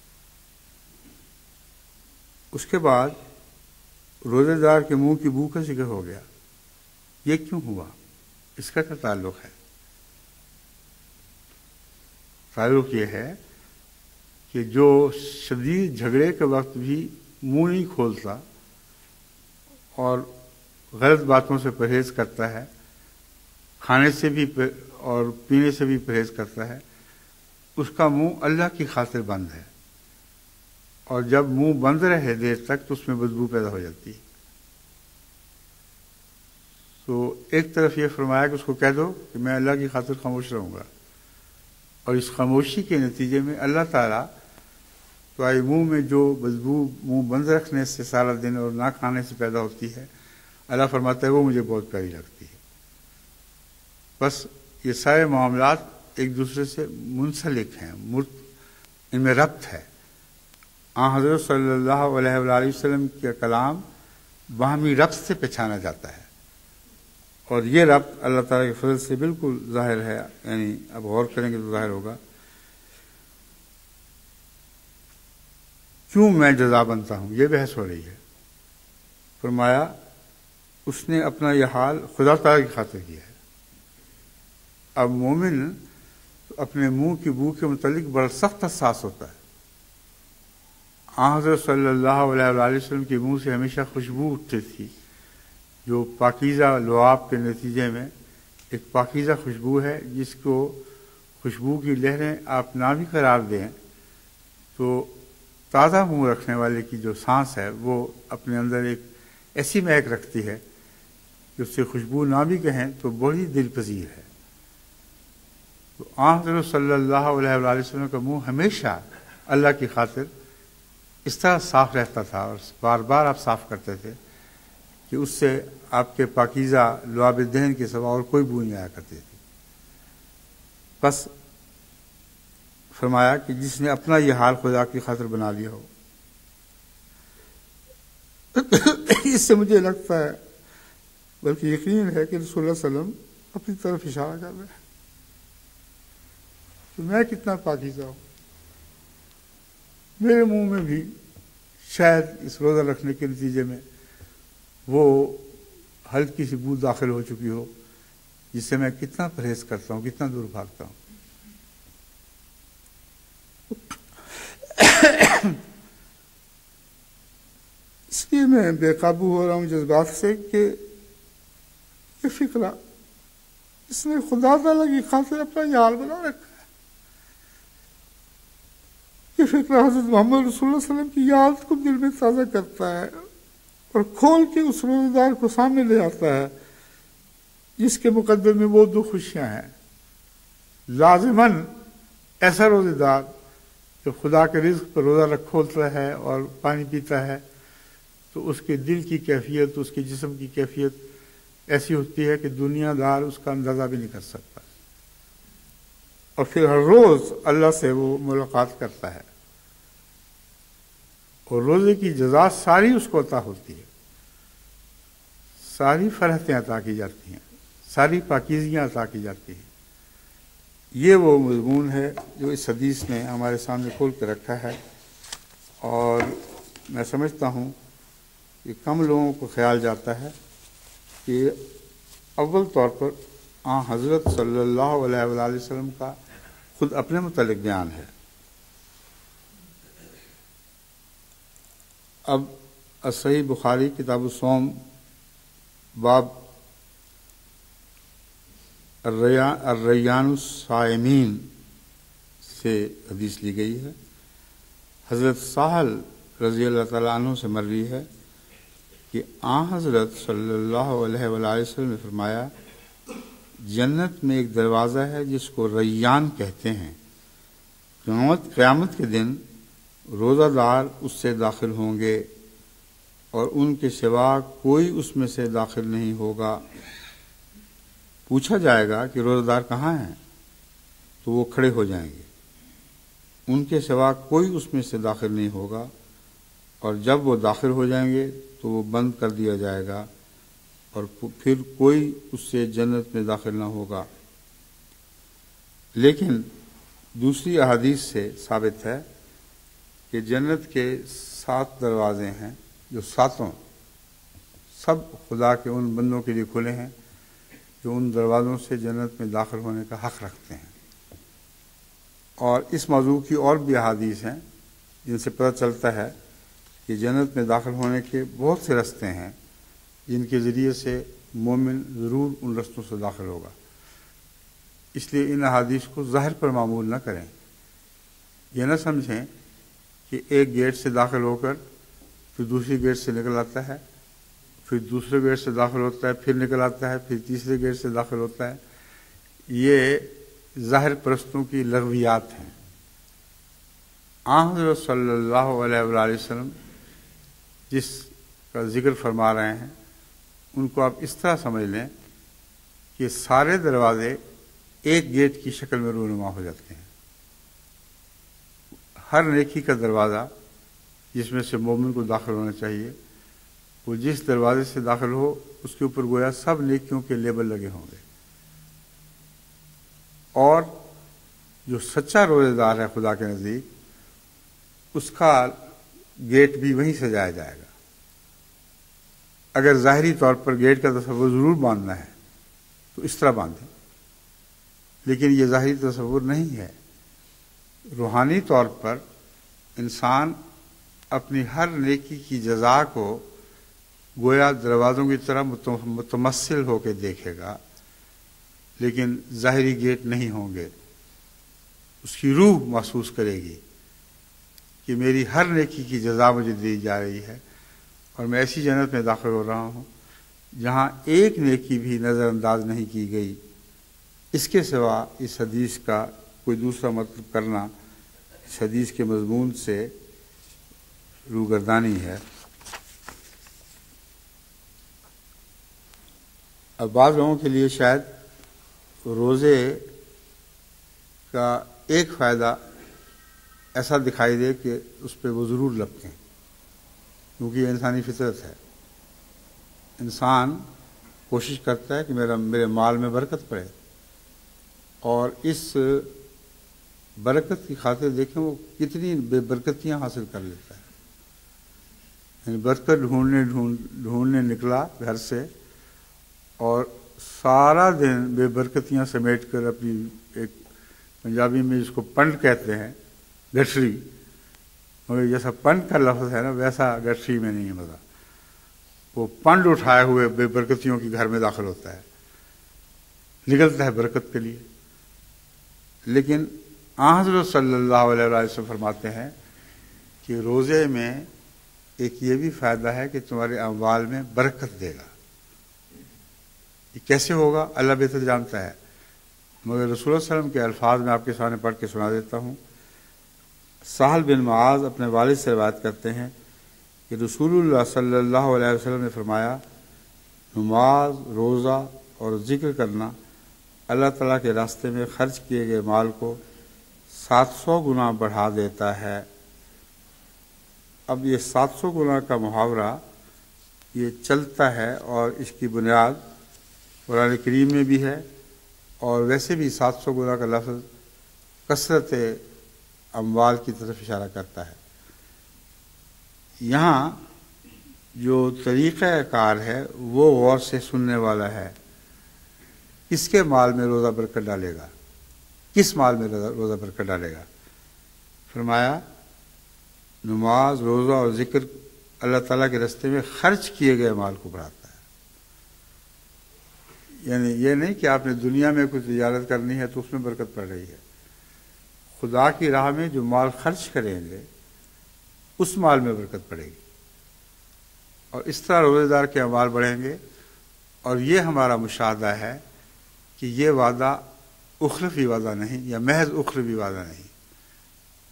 A: اس کے بعد روزے دار کے منہ کی بو کا ذکر ہو گیا۔ یہ کیوں ہوا؟ اس کا کیا تعلق ہے؟ تعلق یہ ہے کہ جو شدید جھگڑے کے وقت بھی منہ نہیں کھولتا اور غلط باتوں سے پرہیز کرتا ہے، کھانے سے بھی اور پینے سے بھی پرہیز کرتا ہے، اس کا منہ اللہ کی خاطر بند ہے، اور جب منہ بند رہے دیر تک تو اس میں بدبو پیدا ہو جاتی ہے۔ تو ایک طرف یہ فرمایا کہ اس کو کہہ دو کہ میں اللہ کی خاطر خاموش رہوں گا، اور اس خاموشی کے نتیجے میں اللہ تعالیٰ تمہارے منہ میں جو بدبو منہ بند رکھنے سے سارا دن اور نہ کھانے سے پیدا ہوتی ہے، اللہ فرماتا ہے وہ مجھے بہت پیاری لگتی ہے۔ بس یہ سارے معاملات ایک دوسرے سے منسلک ہیں، ان میں ربط ہے۔ حضرت صلی اللہ علیہ وآلہ وسلم کا کلام باہمی ربط سے پہچانا جاتا ہے، اور یہ ربط اللہ تعالیٰ کے فضل سے بالکل ظاہر ہے۔ یعنی اب غور کریں گے تو ظاہر ہوگا۔ کیوں میں جزا بنتا ہوں، یہ بحث ہو رہی ہے۔ فرمایا اس نے اپنا یہ حال خدا تعالیٰ کی خاطر کیا ہے۔ اب مومن اپنے منہ کی بو کے متعلق بڑا سخت حساس ہوتا ہے۔ حضرت صلی اللہ علیہ وآلہ وسلم کے منہ سے ہمیشہ خوشبو اٹھتی تھی، جو پاکیزہ لعاب کے نتیجے میں ایک پاکیزہ خوشبو ہے، جس کو خوشبو کی لہریں آپ نہ بھی قرار دیں تو تازہ منہ رکھنے والے کی جو سانس ہے وہ اپنے اندر ایک ایسی مہک رکھتی ہے کہ اس سے خوشبو نہ بھی کہیں تو بڑی دل پذیر ہے۔ تو حضرت صلی اللہ علیہ وآلہ وسلم کا منہ ہمیشہ اللہ کی خاطر اس طرح صاف رہتا تھا اور بار بار آپ صاف کرتے تھے کہ اس سے آپ کے پاکیزہ لعاب دہن کے سوا اور کوئی بو نہیں آیا کرتی تھی۔ بس فرمایا کہ جس نے اپنا یہ حال خدا کی خاطر بنا لیا ہو، اس سے مجھے لگتا ہے بلکہ یقین ہے کہ رسول اللہ صلی اللہ علیہ وسلم اپنی طرف اشارہ کر رہے ہیں کہ میں کتنا پاکیزہ ہوں، میرے منہ میں بھی شاید اس روزہ رکھنے کے نتیجے میں وہ ہلکی سی بو داخل ہو چکی ہو جس سے میں کتنا پرہیز کرتا ہوں، کتنا دور بھاگتا ہوں۔ اس لیے میں بے قابو ہو رہا ہوں جذبات سے کہ یہ فکرہ اس نے خدا تعالیٰ کی خاطر اپنا یہ حال بنا رکھا ہے۔ یہ فکرہ حضرت محمد رسول اللہ صلی اللہ علیہ وسلم کی یاد کو دل میں تازہ کرتا ہے اور کھول کے اس روزہ دار کو سامنے لے آتا ہے جس کے مقدر میں وہ دو خوشیاں ہیں۔ لازماً ایسا روزہ دار جو خدا کے رزق پر روزہ رکھ کھولتا ہے اور پانی پیتا ہے تو اس کے دل کی کیفیت، اس کے جسم کی کیفیت ایسی ہوتی ہے کہ دنیا دار اس کا اندازہ بھی نہیں کر سکتا، اور پھر ہر روز اللہ سے وہ ملاقات کرتا ہے اور روزے کی جزا ساری اس کو عطا ہوتی ہے، ساری فرحتیں عطا کی جاتی ہیں، ساری پاکیزگیاں عطا کی جاتی ہیں۔ یہ وہ مضمون ہے جو اس حدیث نے ہمارے سامنے کھول کے رکھا ہے، اور میں سمجھتا ہوں کہ کم لوگوں کو خیال جاتا ہے کہ اول طور پر حضرت صلی اللہ علیہ وآلہ وسلم کا خود اپنے متعلق بیان ہے۔ اب صحیح بخاری کتاب الصوم باب الریان الصائمین سے حدیث لی گئی ہے۔ حضرت سہل رضی اللہ تعالیٰ عنہ سے مروی ہے کہ حضرت صلی اللہ علیہ وآلہ وسلم نے فرمایا، جنت میں ایک دروازہ ہے جس کو ریان کہتے ہیں، قیامت کے دن روزہ دار اس سے داخل ہوں گے اور ان کے سوا کوئی اس میں سے داخل نہیں ہوگا۔ پوچھا جائے گا کہ روزہ دار کہاں ہیں، تو وہ کھڑے ہو جائیں گے، ان کے سوا کوئی اس میں سے داخل نہیں ہوگا، اور جب وہ داخل ہو جائیں گے تو وہ بند کر دیا جائے گا اور پھر کوئی اس سے جنت میں داخل نہ ہوگا۔ لیکن دوسری احادیث سے ثابت ہے کہ جنت کے 7 دروازے ہیں جو ساتوں سب خدا کے ان بندوں کے لیے کھلے ہیں جو ان دروازوں سے جنت میں داخل ہونے کا حق رکھتے ہیں۔ اور اس موضوع کی اور بھی احادیث ہیں جن سے پتہ چلتا ہے کہ جنت میں داخل ہونے کے بہت سے راستے ہیں جن کے ذریعے سے مومن ضرور ان رستوں سے داخل ہوگا۔ اس لیے ان احادیث کو ظاہر پر معمول نہ کریں، یہ نہ سمجھیں کہ ایک گیٹ سے داخل ہو کر پھر دوسری گیٹ سے نکل آتا ہے، پھر دوسرے گیٹ سے داخل ہوتا ہے، پھر نکل آتا ہے، پھر تیسرے گیٹ سے داخل ہوتا ہے۔ یہ ظاہر پرستوں کی لغویات ہیں۔ حضرت صلی اللہ علیہ وآلہ وسلم جس کا ذکر فرما رہے ہیں ان کو آپ اس طرح سمجھ لیں کہ سارے دروازے ایک گیٹ کی شکل میں رونما ہو جاتے ہیں۔ ہر نیکی کا دروازہ جس میں سے مومن کو داخل ہونا چاہیے، وہ جس دروازے سے داخل ہو اس کے اوپر گویا سب نیکیوں کے لیبل لگے ہوں گے، اور جو سچا روزہ دار ہے خدا کے نزدیک اس کا گیٹ بھی وہیں سجایا جائے گا۔ اگر ظاہری طور پر گیٹ کا تصور ضرور باندھنا ہے تو اس طرح باندھیں، لیکن یہ ظاہری تصور نہیں ہے۔ روحانی طور پر انسان اپنی ہر نیکی کی جزا کو گویا دروازوں کی طرح متمثل ہو کے دیکھے گا، لیکن ظاہری گیٹ نہیں ہوں گے۔ اس کی روح محسوس کرے گی کہ میری ہر نیکی کی جزا مجھے دی جا رہی ہے اور میں ایسی جنت میں داخل ہو رہا ہوں جہاں ایک نیکی بھی نظر انداز نہیں کی گئی، اس کے سوا اس حدیث کا کوئی دوسرا مطلب کرنا اس حدیث کے مضمون سے روگردانی ہے۔ اب بعض لوگوں کے لیے شاید روزے کا ایک فائدہ ایسا دکھائی دے کہ اس پہ وہ ضرور لپکیں، کیونکہ یہ انسانی فطرت ہے۔ انسان کوشش کرتا ہے کہ میرے مال میں برکت پڑے، اور اس برکت کی خاطر دیکھیں وہ کتنی بے برکتیاں حاصل کر لیتا ہے۔ یعنی برکت ڈھونڈنے نکلا گھر سے، اور سارا دن بے برکتیاں سمیٹ کر اپنی، ایک پنجابی میں جس کو پنڈ کہتے ہیں، گٹھری، مگر جیسا پنڈ کا لفظ ہے نا ویسا گٹھری میں نہیں ہے مزہ، وہ پنڈ اٹھائے ہوئے بے برکتیوں کے گھر میں داخل ہوتا ہے، نکلتا ہے برکت کے لیے۔ لیکن حضرت صلی اللہ علیہ وسلم فرماتے ہیں کہ روزے میں ایک یہ بھی فائدہ ہے کہ تمہارے اموال میں برکت دے گا۔ یہ کیسے ہوگا اللہ بہتر جانتا ہے، مگر رسول اللہ علیہ وسلم کے الفاظ میں آپ کے سامنے پڑھ کے سنا دیتا ہوں۔ سہل بن معاذ اپنے والد سے روایت کرتے ہیں کہ رسول اللہ صلی اللہ علیہ وسلم نے فرمایا، نماز، روزہ اور ذکر کرنا اللہ تعالیٰ کے راستے میں خرچ کیے گئے مال کو 700 گنا بڑھا دیتا ہے۔ اب یہ 700 گنا کا محاورہ یہ چلتا ہے، اور اس کی بنیاد قرآن کریم میں بھی ہے، اور ویسے بھی 700 گنا کا لفظ کثرت اموال کی طرف اشارہ کرتا ہے۔ یہاں جو طریقہ کار ہے وہ غور سے سننے والا ہے۔ کس کے مال میں روزہ برکت ڈالے گا؟ کس مال میں روزہ برکت ڈالے گا؟ فرمایا، نماز، روزہ اور ذکر اللہ تعالیٰ کے راستے میں خرچ کیے گئے مال کو بڑھاتا ہے۔ یعنی یہ نہیں کہ آپ نے دنیا میں کوئی تجارت کرنی ہے تو اس میں برکت پڑ رہی ہے، خدا کی راہ میں جو مال خرچ کریں گے اس مال میں برکت پڑے گی، اور اس طرح روزے دار کے اعمال بڑھیں گے۔ اور یہ ہمارا مشاہدہ ہے کہ یہ وعدہ اخروی وعدہ نہیں، یا محض اخروی وعدہ نہیں،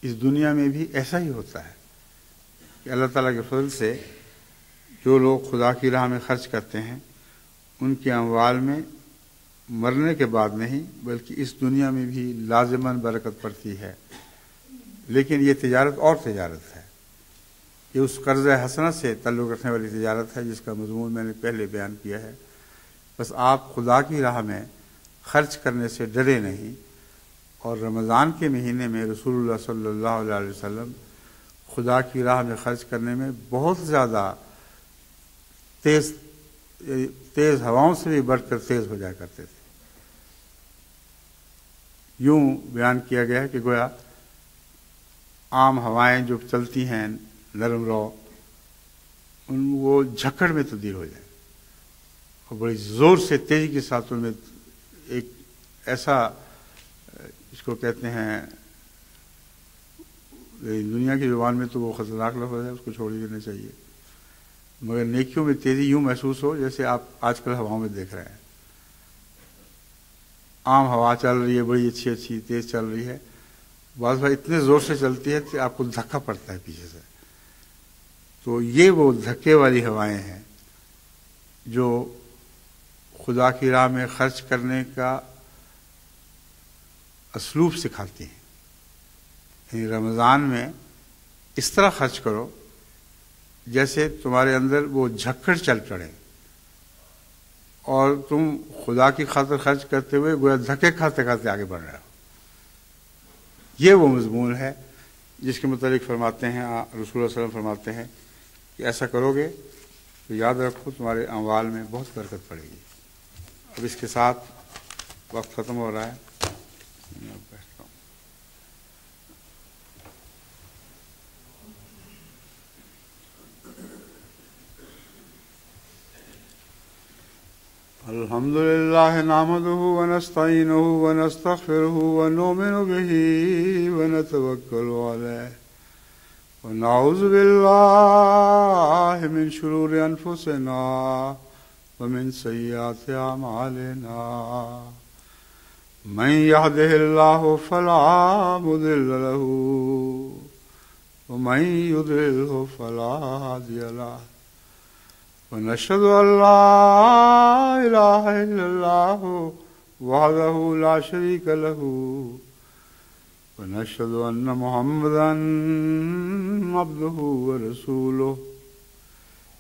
A: اس دنیا میں بھی ایسا ہی ہوتا ہے کہ اللہ تعالیٰ کے فضل سے جو لوگ خدا کی راہ میں خرچ کرتے ہیں ان کے اموال میں مرنے کے بعد نہیں بلکہ اس دنیا میں بھی لازماً برکت پڑتی ہے۔ لیکن یہ تجارت اور تجارت ہے، یہ اس قرض حسنہ سے تعلق رکھنے والی تجارت ہے جس کا مضمون میں نے پہلے بیان کیا ہے۔ بس آپ خدا کی راہ میں خرچ کرنے سے ڈرے نہیں، اور رمضان کے مہینے میں رسول اللہ صلی اللہ علیہ وسلم خدا کی راہ میں خرچ کرنے میں بہت زیادہ تیز ہواؤں سے بھی بڑھ کر تیز ہو جایا کرتے تھے۔ یوں بیان کیا گیا ہے کہ گویا عام ہوائیں جو چلتی ہیں نرم رو، وہ جھکڑ میں تبدیل ہو جائے، اور بڑی زور سے تیزی کے ساتھ ان میں ایک ایسا، اس کو کہتے ہیں دنیا کی زبان میں تو وہ خطرناک لفظ ہے، اس کو چھوڑ ہی دینا چاہیے، مگر نیکیوں میں تیزی یوں محسوس ہو جیسے آپ آج کل ہواؤں میں دیکھ رہے ہیں۔ عام ہوا چل رہی ہے، بڑی اچھی تیز چل رہی ہے، بعض بار اتنے زور سے چلتی ہے کہ آپ کو دھکا پڑتا ہے پیچھے سے۔ تو یہ وہ دھکے والی ہوائیں ہیں جو خدا کی راہ میں خرچ کرنے کا اسلوب سکھاتی ہیں۔ یعنی رمضان میں اس طرح خرچ کرو جیسے تمہارے اندر وہ جھکڑ چل پڑے، اور تم خدا کی خاطر خرچ کرتے ہوئے گویا دھکے کھاتے کھاتے آگے بڑھ رہے ہو۔ یہ وہ مضمون ہے جس کے متعلق فرماتے ہیں رسول اللہ صلی اللہ علیہ وسلم فرماتے ہیں کہ ایسا کرو گے تو یاد رکھو تمہارے اموال میں بہت برکت پڑے گی۔ اب اس کے ساتھ وقت ختم ہو رہا ہے، الحمد للہ نحمدہ ونستعینہ ونستغفرہ ونؤمن بہ ونتوکل علیہ ونعوذ باللہ من شرور انفسنا ومن سيئات أعمالنا من يهده الله فلا مضل له ومن يضلله فلا هادي له ونشهد أن لا إله إلا الله وحده لا شريك له ونشهد أن محمدا عبده ورسوله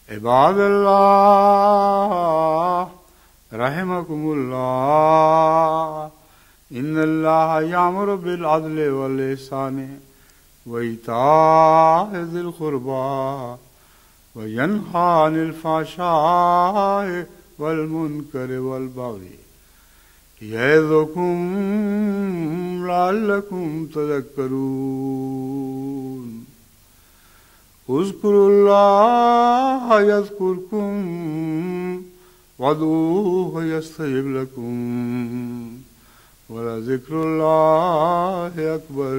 A: عباد الله رحمكم الله إن الله يأمر بالعدل والإحسان وإيتاء ذي القربى وينهى عن الفحشاء والمنكر والبغي يعظكم لعلكم تذكرون اذكروا الله يذكركم وادعوه يستجب لكم ولذكر الله أكبر